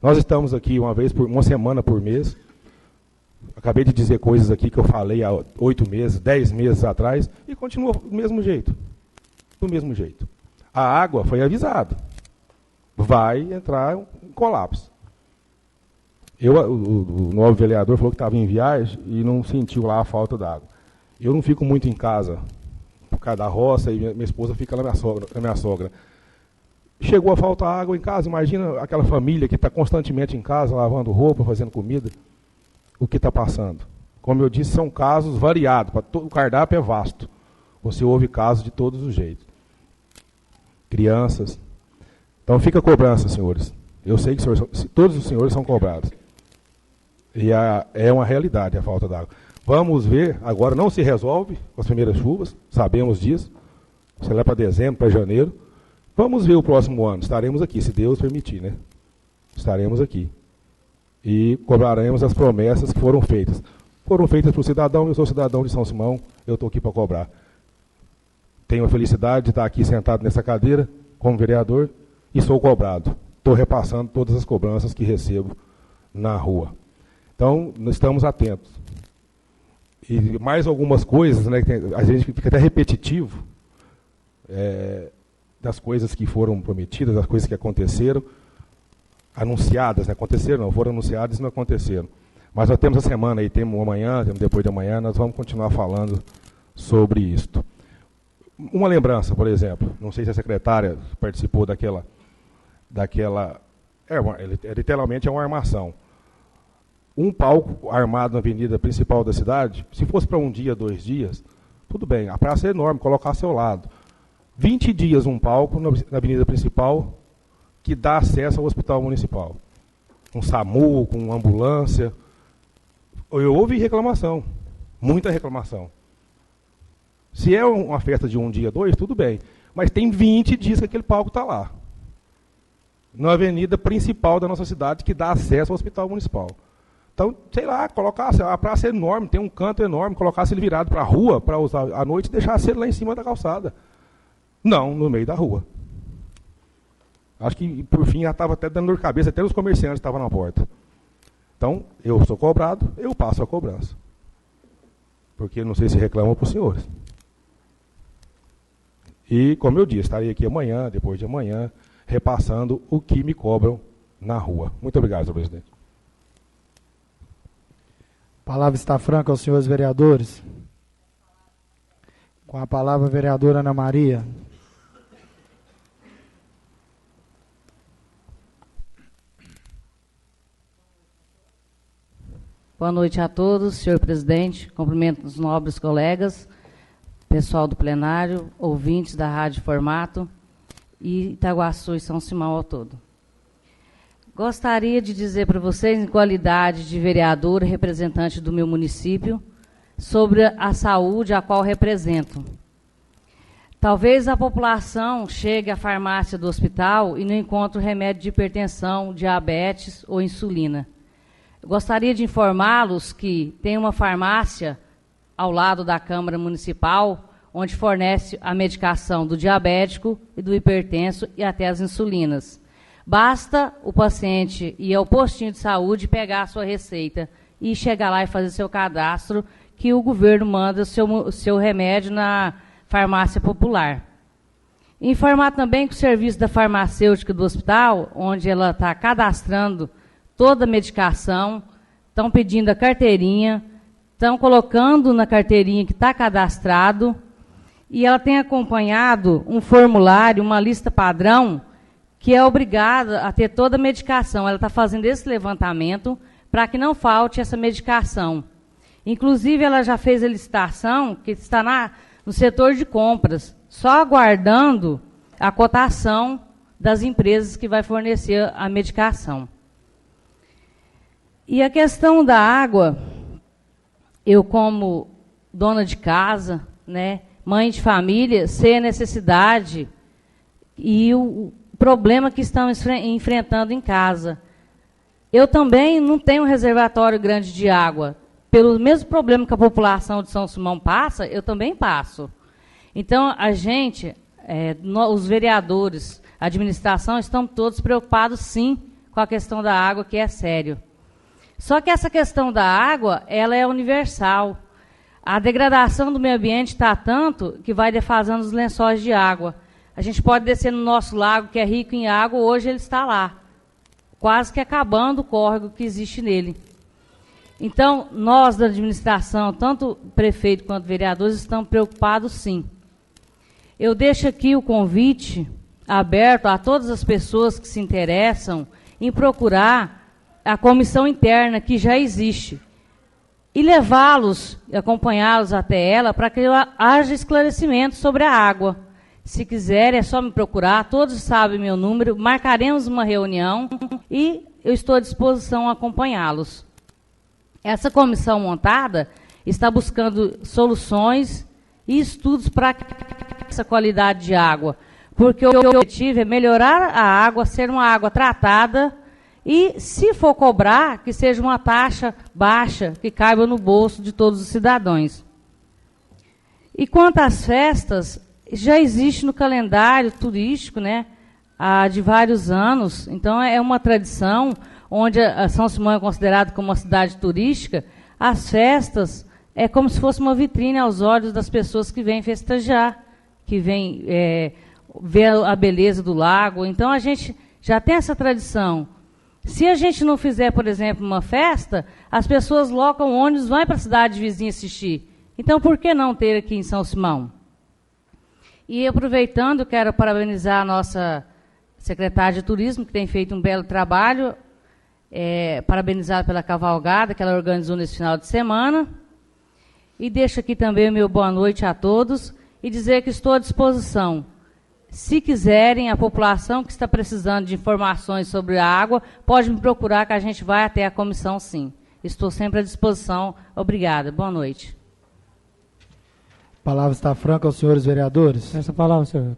Nós estamos aqui uma semana por mês. Acabei de dizer coisas aqui que eu falei há 8 meses, 10 meses atrás, e continua do mesmo jeito. Do mesmo jeito. A água foi avisada. Vai entrar em colapso. O novo vereador falou que estava em viagem e não sentiu lá a falta d'água. Eu não fico muito em casa, por causa da roça, e minha esposa fica na minha sogra. Chegou a faltar água em casa, imagina aquela família que está constantemente em casa, lavando roupa, fazendo comida. O que está passando? Como eu disse, são casos variados, o cardápio é vasto. Você ouve casos de todos os jeitos. Crianças. Então fica a cobrança, senhores. Eu sei que todos os senhores são cobrados. E é uma realidade a falta d'água. Vamos ver, agora não se resolve com as primeiras chuvas, sabemos disso. Será para dezembro, para janeiro. Vamos ver o próximo ano, estaremos aqui, se Deus permitir, né? Estaremos aqui. E cobraremos as promessas que foram feitas. Foram feitas para o cidadão, eu sou cidadão de São Simão, eu estou aqui para cobrar. Tenho a felicidade de estar aqui sentado nessa cadeira, como vereador, e sou cobrado. Estou repassando todas as cobranças que recebo na rua. Então, estamos atentos. E mais algumas coisas, né, a gente fica até repetitivo, das coisas que foram prometidas, das coisas que aconteceram, anunciadas, né, aconteceram, não, foram anunciadas e não aconteceram. Mas nós temos a semana aí, temos amanhã, temos depois de amanhã, nós vamos continuar falando sobre isto. Uma lembrança, por exemplo, não sei se a secretária participou daquela literalmente é uma armação. Um palco armado na avenida principal da cidade, se fosse para um dia, 2 dias, tudo bem, a praça é enorme, colocar ao seu lado. 20 dias um palco na avenida principal que dá acesso ao hospital municipal. Com SAMU, com ambulância. Eu ouvi reclamação, muita reclamação. Se é uma festa de um dia, 2, tudo bem. Mas tem 20 dias que aquele palco está lá. Na avenida principal da nossa cidade, que dá acesso ao hospital municipal. Então, sei lá, colocasse, a praça é enorme, tem um canto enorme, colocasse ele virado para a rua, para usar à noite, e deixasse ele lá em cima da calçada. Não, no meio da rua. Acho que, por fim, já estava até dando dor de cabeça, até os comerciantes estavam na porta. Então, eu sou cobrado, eu passo a cobrança. Porque não sei se reclamam para os senhores. E, como eu disse, estarei aqui amanhã, depois de amanhã, repassando o que me cobram na rua. Muito obrigado, senhor presidente. A palavra está franca aos senhores vereadores. Com a palavra, a vereadora Ana Maria. Boa noite a todos, senhor presidente. Cumprimento os nobres colegas, pessoal do plenário, ouvintes da Rádio Formato. e Itaguaçu e São Simão ao todo. Gostaria de dizer para vocês, em qualidade de vereadora, representante do meu município, sobre a saúde a qual represento. Talvez a população chegue à farmácia do hospital e não encontre remédio de hipertensão, diabetes ou insulina. Gostaria de informá-los que tem uma farmácia ao lado da Câmara Municipal, onde fornece a medicação do diabético e do hipertenso e até as insulinas. Basta o paciente ir ao postinho de saúde, pegar a sua receita e chegar lá e fazer seu cadastro, que o governo manda o seu remédio na farmácia popular. Informar também que o serviço da farmacêutica do hospital, onde ela está cadastrando toda a medicação, estão pedindo a carteirinha, estão colocando na carteirinha que está cadastrado, e ela tem acompanhado um formulário, uma lista padrão, que é obrigada a ter toda a medicação. Ela está fazendo esse levantamento para que não falte essa medicação. Inclusive, ela já fez a licitação, que está no setor de compras, só aguardando a cotação das empresas que vai fornecer a medicação. E a questão da água, eu como dona de casa, né, mãe de família, sei a necessidade e o problema que estamos enfrentando em casa. Eu também não tenho um reservatório grande de água. Pelo mesmo problema que a população de São Simão passa, eu também passo. Então, a gente, os vereadores, a administração, estão todos preocupados, sim, com a questão da água, que é sério. Só que essa questão da água, ela é universal. A degradação do meio ambiente está tanto que vai defasando os lençóis de água. A gente pode descer no nosso lago, que é rico em água, hoje ele está lá, quase que acabando o córrego que existe nele. Então, nós da administração, tanto prefeito quanto vereadores, estamos preocupados, sim. Eu deixo aqui o convite aberto a todas as pessoas que se interessam em procurar a comissão interna que já existe e levá-los, acompanhá-los até ela, para que haja esclarecimento sobre a água. Se quiser, é só me procurar, todos sabem meu número, marcaremos uma reunião e eu estou à disposição a acompanhá-los. Essa comissão montada está buscando soluções e estudos para essa qualidade de água, porque o objetivo é melhorar a água, ser uma água tratada e, se for cobrar, que seja uma taxa baixa, que caiba no bolso de todos os cidadãos. E quanto às festas, já existe no calendário turístico, né, de vários anos, então é uma tradição, onde a São Simão é considerado como uma cidade turística, as festas é como se fosse uma vitrine aos olhos das pessoas que vêm festejar, que vêm ver a beleza do lago. Então, a gente já tem essa tradição. Se a gente não fizer, por exemplo, uma festa, as pessoas locam ônibus, vão para a cidade vizinha assistir. Então, por que não ter aqui em São Simão? E, aproveitando, quero parabenizar a nossa secretária de Turismo, que tem feito um belo trabalho, parabenizar pela cavalgada que ela organizou nesse final de semana. E deixo aqui também o meu boa noite a todos e dizer que estou à disposição. Se quiserem, a população que está precisando de informações sobre a água, pode me procurar que a gente vai até a comissão, sim. Estou sempre à disposição. Obrigada. Boa noite. A palavra está franca aos senhores vereadores. Essa palavra, senhor.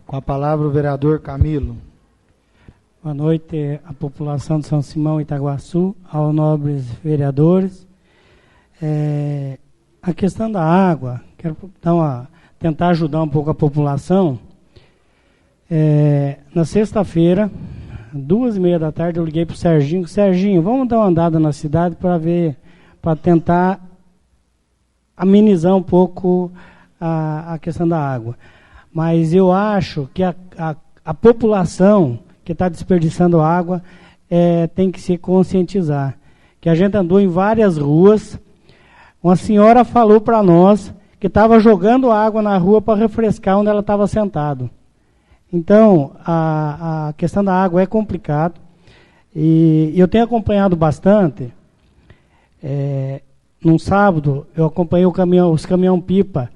Com a palavra, o vereador Camilo. Boa noite à população de São Simão e Itaguaçu, aos nobres vereadores. A questão da água, quero tentar ajudar um pouco a população. Na sexta-feira, 2h30 da tarde, eu liguei para o Serginho. Serginho, vamos dar uma andada na cidade para tentar amenizar um pouco a questão da água. Mas eu acho que a população que está desperdiçando água tem que se conscientizar. Que a gente andou em várias ruas, uma senhora falou para nós que estava jogando água na rua para refrescar onde ela estava sentada. Então, a questão da água é complicado. E eu tenho acompanhado bastante. Num sábado, eu acompanhei os caminhão-pipa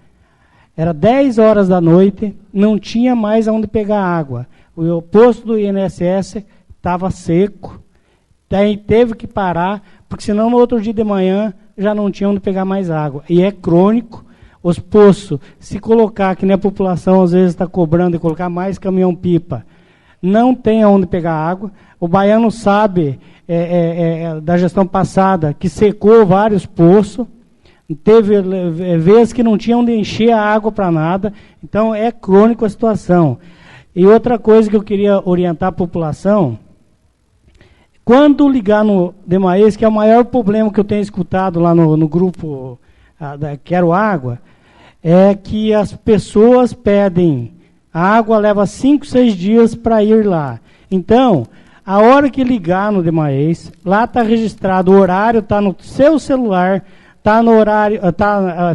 Era 10 horas da noite, não tinha mais aonde pegar água. O posto do INSS estava seco, daí teve que parar, porque senão no outro dia de manhã já não tinha onde pegar mais água. E é crônico, os poços, se colocar, que nem a população às vezes está cobrando, e colocar mais caminhão-pipa, não tem aonde pegar água. O baiano sabe, da gestão passada, que secou vários poços, teve vezes que não tinha onde encher a água para nada, então é crônico a situação. E outra coisa que eu queria orientar a população, quando ligar no DEMAES, que é o maior problema que eu tenho escutado lá no grupo Quero Água, é que as pessoas pedem, a água leva 5, 6 dias para ir lá. Então, a hora que ligar no DEMAES, lá está registrado o horário, está no seu celular, tá no horário,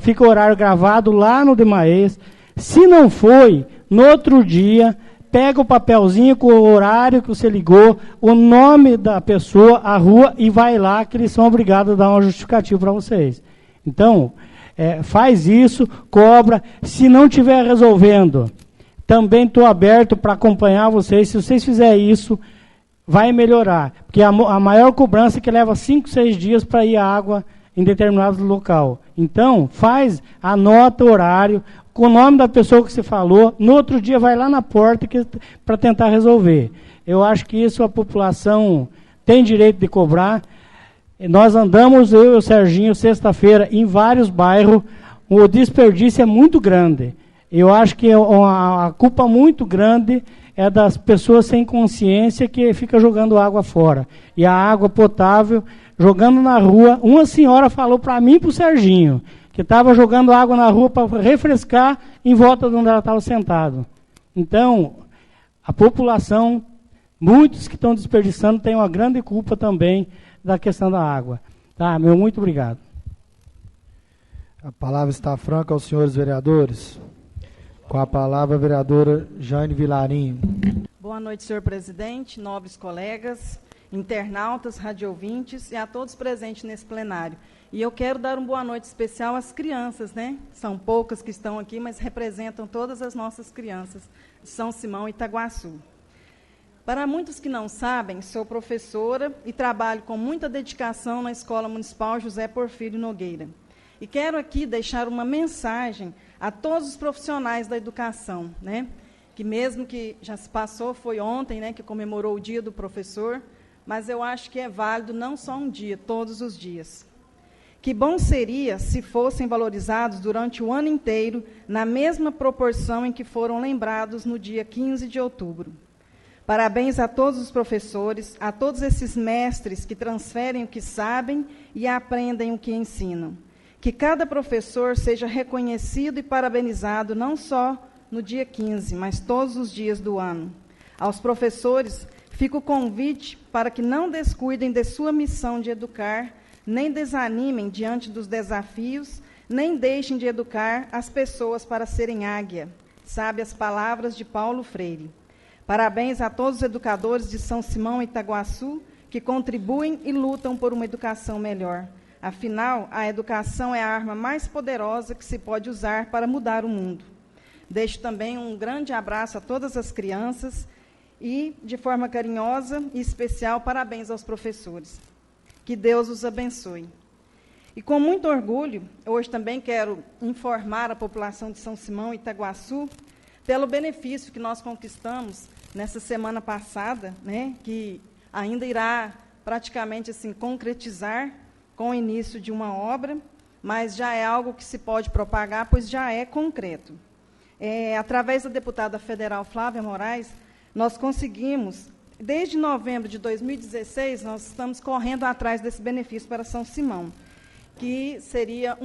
fica o horário gravado lá no DEMAES. Se não foi, no outro dia, pega o papelzinho com o horário que você ligou, o nome da pessoa, a rua, e vai lá, que eles são obrigados a dar uma justificativa para vocês. Então, faz isso, cobra. Se não estiver resolvendo, também estou aberto para acompanhar vocês. Se vocês fizerem isso, vai melhorar. Porque a maior cobrança é que leva 5, 6 dias para ir a água em determinado local. Então, anota o horário, com o nome da pessoa que você falou, no outro dia vai lá na porta para tentar resolver. Eu acho que isso a população tem direito de cobrar. Nós andamos, eu e o Serginho, sexta-feira, em vários bairros, o desperdício é muito grande. Eu acho que a culpa muito grande é das pessoas sem consciência que ficam jogando água fora. E a água potável, jogando na rua, uma senhora falou para mim e para o Serginho, que estava jogando água na rua para refrescar em volta de onde ela estava sentada. Então, a população, muitos que estão desperdiçando, têm uma grande culpa também da questão da água. Tá, muito obrigado. A palavra está franca aos senhores vereadores. Com a palavra, a vereadora Jane Vilarinho. Boa noite, senhor presidente, nobres colegas, internautas, radiovintes e a todos presentes nesse plenário. E eu quero dar uma boa noite especial às crianças, né? São poucas que estão aqui, mas representam todas as nossas crianças de São Simão e Itaguaçu. Para muitos que não sabem, sou professora e trabalho com muita dedicação na Escola Municipal José Porfírio Nogueira. E quero aqui deixar uma mensagem a todos os profissionais da educação, né? Que mesmo que já se passou, foi ontem, né, que comemorou o Dia do Professor, mas eu acho que é válido não só um dia, todos os dias. Que bom seria se fossem valorizados durante o ano inteiro, na mesma proporção em que foram lembrados no dia 15 de outubro. Parabéns a todos os professores, a todos esses mestres que transferem o que sabem e aprendem o que ensinam. Que cada professor seja reconhecido e parabenizado não só no dia 15, mas todos os dias do ano. Aos professores, fica o convite para que não descuidem de sua missão de educar, nem desanimem diante dos desafios, nem deixem de educar as pessoas para serem águia. Sabe as palavras de Paulo Freire. Parabéns a todos os educadores de São Simão e Itaguaçu que contribuem e lutam por uma educação melhor. Afinal, a educação é a arma mais poderosa que se pode usar para mudar o mundo. Deixo também um grande abraço a todas as crianças e, de forma carinhosa e especial, parabéns aos professores. Que Deus os abençoe. E com muito orgulho, hoje também quero informar a população de São Simão e Itaguaçu pelo benefício que nós conquistamos nessa semana passada, né, que ainda irá praticamente assim, concretizar com o início de uma obra, mas já é algo que se pode propagar, pois já é concreto. Através da deputada federal Flávia Moraes, nós conseguimos, desde novembro de 2016, nós estamos correndo atrás desse benefício para São Simão, que seria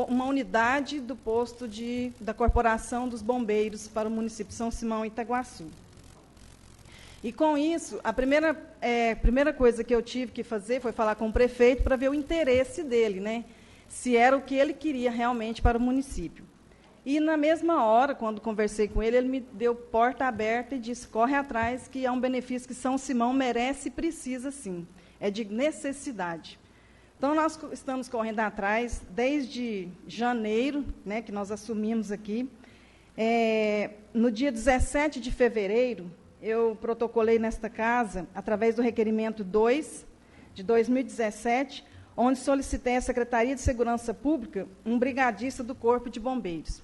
uma unidade do posto da Corporação dos Bombeiros para o município de São Simão e Itaguaçu. E, com isso, a primeira coisa que eu tive que fazer foi falar com o prefeito para ver o interesse dele, né? Se era o que ele queria realmente para o município. E, na mesma hora, quando conversei com ele me deu porta aberta e disse, corre atrás, que é um benefício que São Simão merece e precisa, sim. É de necessidade. Então, nós estamos correndo atrás desde janeiro, né, que nós assumimos aqui. No dia 17 de fevereiro, eu protocolei nesta casa, através do requerimento 2 de 2017, onde solicitei à Secretaria de Segurança Pública um brigadista do Corpo de Bombeiros.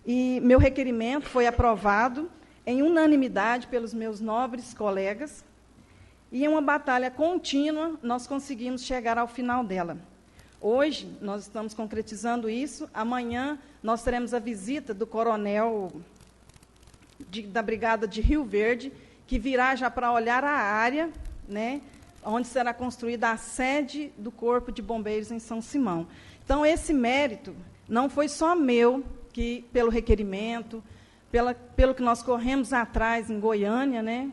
E meu requerimento foi aprovado em unanimidade pelos meus nobres colegas, e em uma batalha contínua, nós conseguimos chegar ao final dela. Hoje, nós estamos concretizando isso. Amanhã, nós teremos a visita do coronel da Brigada de Rio Verde, que virá já para olhar a área, né, onde será construída a sede do Corpo de Bombeiros em São Simão. Então, esse mérito não foi só meu, que pelo requerimento, pelo que nós corremos atrás em Goiânia, né,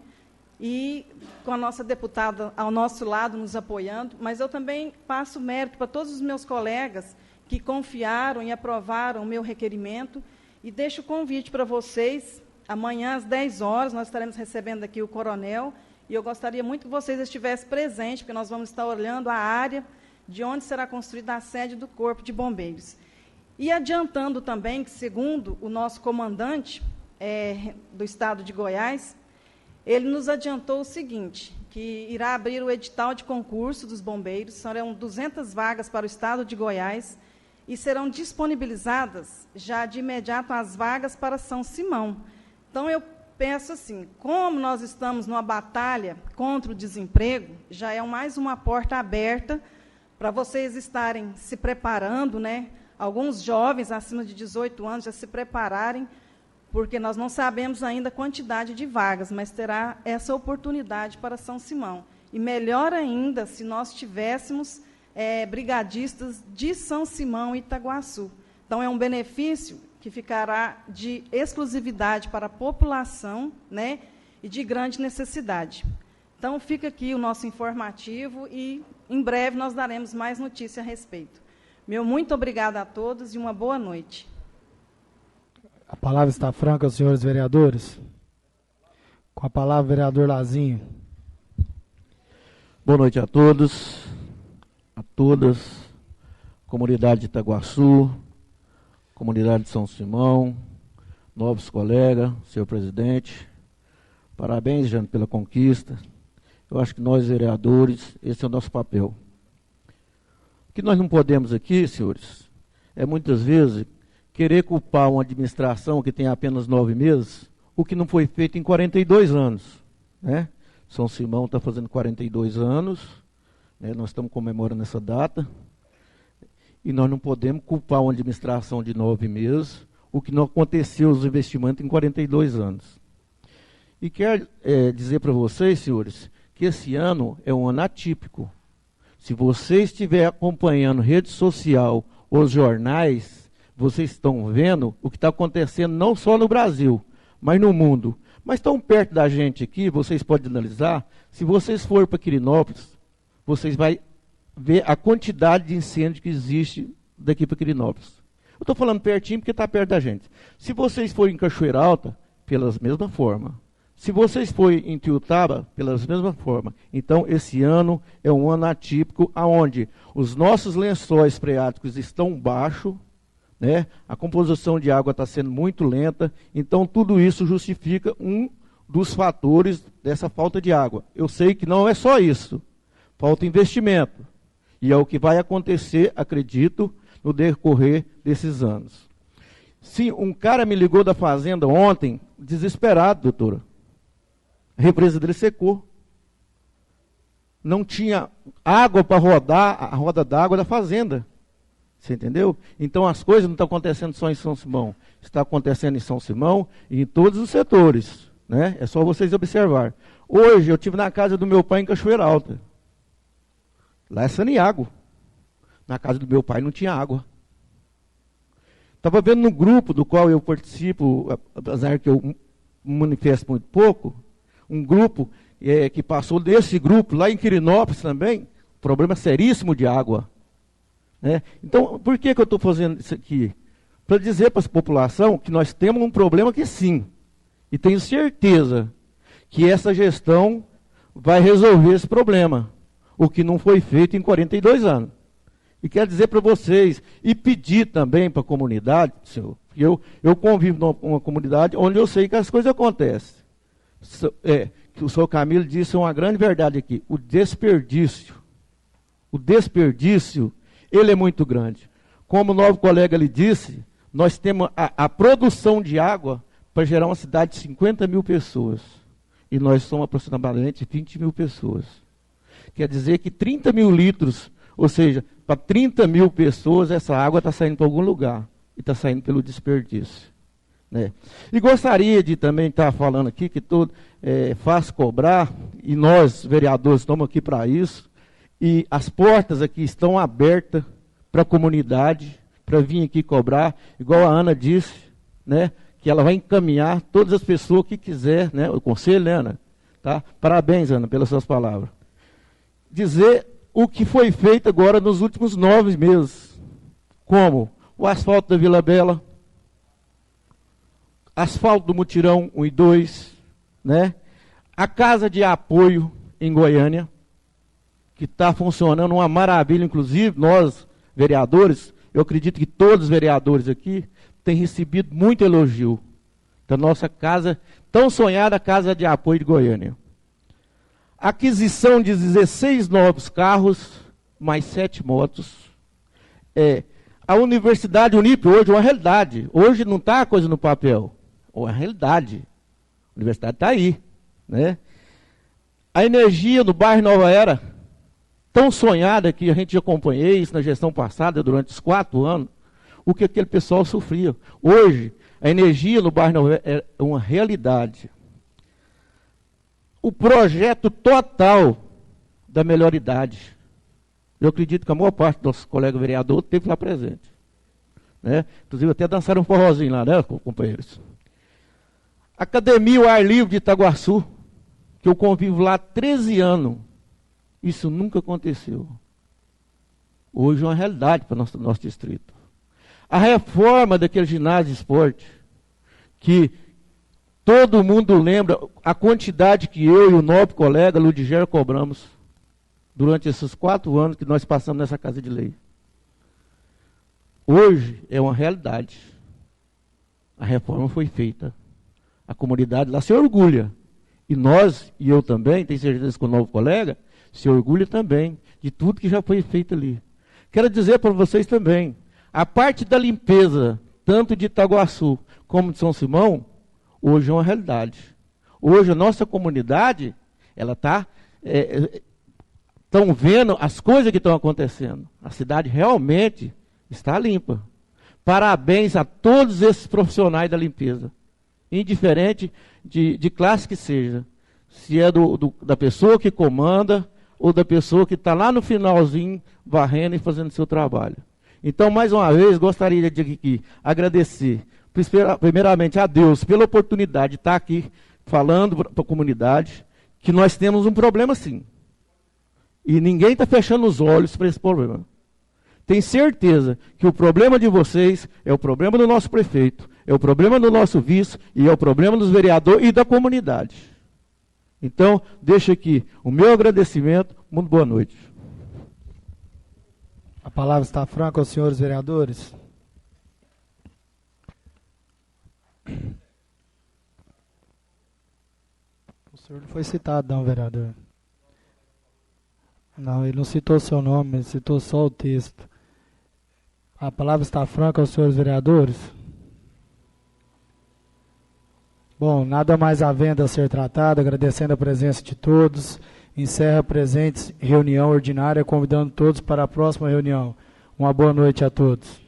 e com a nossa deputada ao nosso lado, nos apoiando, mas eu também passo mérito para todos os meus colegas que confiaram e aprovaram o meu requerimento, e deixo o convite para vocês. Amanhã, às 10 horas, nós estaremos recebendo aqui o coronel, e eu gostaria muito que vocês estivessem presentes, porque nós vamos estar olhando a área de onde será construída a sede do Corpo de Bombeiros. E adiantando também que, segundo o nosso comandante do Estado de Goiás, ele nos adiantou o seguinte, que irá abrir o edital de concurso dos bombeiros, serão 200 vagas para o Estado de Goiás, e serão disponibilizadas já de imediato as vagas para São Simão. Então, eu penso assim, como nós estamos numa batalha contra o desemprego, já é mais uma porta aberta para vocês estarem se preparando, né? Alguns jovens acima de 18 anos já se prepararem, porque nós não sabemos ainda a quantidade de vagas, mas terá essa oportunidade para São Simão. E melhor ainda se nós tivéssemos brigadistas de São Simão e Itaguaçu. Então, é um benefício que ficará de exclusividade para a população, né, e de grande necessidade. Então, fica aqui o nosso informativo e, em breve, nós daremos mais notícia a respeito. Meu muito obrigada a todos e uma boa noite. A palavra está franca aos senhores vereadores. Com a palavra, vereador Lazinho. Boa noite a todos, a todas, comunidade de Itaguaçu, comunidade de São Simão, novos colegas, senhor presidente. Parabéns, Jane, pela conquista. Eu acho que nós, vereadores, esse é o nosso papel. O que nós não podemos aqui, senhores, é muitas vezes querer culpar uma administração que tem apenas 9 meses, o que não foi feito em 42 anos. Né? São Simão está fazendo 42 anos, né? Nós estamos comemorando essa data, e nós não podemos culpar uma administração de 9 meses, o que não aconteceu os investimentos em 42 anos. E quero dizer para vocês, senhores, que esse ano é um ano atípico. Se você estiver acompanhando rede social, os jornais, vocês estão vendo o que está acontecendo não só no Brasil, mas no mundo. Mas tão perto da gente aqui, vocês podem analisar, se vocês forem para Quirinópolis, vocês vão ver a quantidade de incêndio que existe daqui para Quirinópolis. Eu estou falando pertinho porque está perto da gente. Se vocês forem em Cachoeira Alta, pela mesma forma. Se vocês forem em Tiutaba, pela mesma forma. Então, esse ano é um ano atípico, onde os nossos lençóis freáticos estão baixos, né? A composição de água está sendo muito lenta, então tudo isso justifica um dos fatores dessa falta de água. Eu sei que não é só isso, falta investimento, e é o que vai acontecer, acredito, no decorrer desses anos. Sim, um cara me ligou da fazenda ontem, desesperado, doutora. A represa dele secou. Não tinha água para rodar a roda d'água da fazenda. Você entendeu? Então as coisas não estão acontecendo só em São Simão. Está acontecendo em São Simão e em todos os setores. Né? É só vocês observar. Hoje eu estive na casa do meu pai em Cachoeira Alta. Lá é Saniago. Na casa do meu pai não tinha água. Estava vendo no grupo do qual eu participo, apesar que eu manifesto muito pouco, um grupo que passou desse grupo lá em Quirinópolis também, problema seríssimo de água. Né? Então, por que eu estou fazendo isso aqui? Para dizer para a população que nós temos um problema que sim, e tenho certeza que essa gestão vai resolver esse problema. o que não foi feito em 42 anos. E quero dizer para vocês, e pedir também para a comunidade, senhor, eu convivo numa comunidade onde eu sei que as coisas acontecem. Que o senhor Camilo disse uma grande verdade aqui, o desperdício, ele é muito grande. Como o novo colega lhe disse, nós temos a produção de água para gerar uma cidade de 50 mil pessoas. E nós somos aproximadamente 20 mil pessoas. Quer dizer que 30 mil litros, ou seja, para 30 mil pessoas, essa água está saindo para algum lugar. E está saindo pelo desperdício. Né? E gostaria de também estar falando aqui que todo faz cobrar, e nós, vereadores, estamos aqui para isso, e as portas aqui estão abertas para a comunidade, para vir aqui cobrar, igual a Ana disse, né, que ela vai encaminhar todas as pessoas que quiser, né, o conselho, né, Ana? Tá? Parabéns, Ana, pelas suas palavras. Dizer o que foi feito agora nos últimos 9 meses, como o asfalto da Vila Bela, asfalto do Mutirão 1 e 2, né? A casa de apoio em Goiânia, que está funcionando uma maravilha, inclusive nós, vereadores, eu acredito que todos os vereadores aqui têm recebido muito elogio da nossa casa, tão sonhada Casa de Apoio de Goiânia. Aquisição de 16 novos carros, mais 7 motos. A Universidade Unip hoje é uma realidade. Hoje não está a coisa no papel, é uma realidade. A universidade está aí. Né? A energia no bairro Nova Era, tão sonhada que a gente já acompanhei isso na gestão passada, durante os 4 anos, o que aquele pessoal sofria. Hoje, a energia no bairro Nova Era é uma realidade. O projeto total da melhor idade. Eu acredito que a maior parte dos nossos colegas vereadores esteve lá presente. Né? Inclusive até dançaram um forrozinho lá, né, companheiros? Academia ao Ar Livre de Itaguaçu, que eu convivo lá há 13 anos. Isso nunca aconteceu. Hoje é uma realidade para o nosso distrito. A reforma daquele ginásio de esporte, que todo mundo lembra a quantidade que eu e o nobre colega Ludiger cobramos durante esses 4 anos que nós passamos nessa Casa de Lei. Hoje é uma realidade. A reforma foi feita. A comunidade lá se orgulha. E nós, e eu também, tenho certeza que o novo colega, se orgulha também de tudo que já foi feito ali. Quero dizer para vocês também, a parte da limpeza, tanto de Itaguaçu como de São Simão, hoje é uma realidade. Hoje a nossa comunidade, ela está... estão vendo as coisas que estão acontecendo. A cidade realmente está limpa. Parabéns a todos esses profissionais da limpeza. Indiferente de classe que seja. Se é da pessoa que comanda ou da pessoa que está lá no finalzinho varrendo e fazendo seu trabalho. Então, mais uma vez, gostaria de aqui agradecer, primeiramente a Deus, pela oportunidade de estar aqui falando para a comunidade que nós temos um problema sim. E ninguém está fechando os olhos para esse problema. Tenho certeza que o problema de vocês é o problema do nosso prefeito, é o problema do nosso vice e é o problema dos vereadores e da comunidade. Então, deixo aqui o meu agradecimento. Muito boa noite. A palavra está franca aos senhores vereadores. O senhor não foi citado, não, vereador. Não, ele não citou seu nome, ele citou só o texto. A palavra está franca aos senhores vereadores. Bom, nada mais havendo a ser tratado, agradecendo a presença de todos. Encerra a presente reunião ordinária, convidando todos para a próxima reunião. Uma boa noite a todos.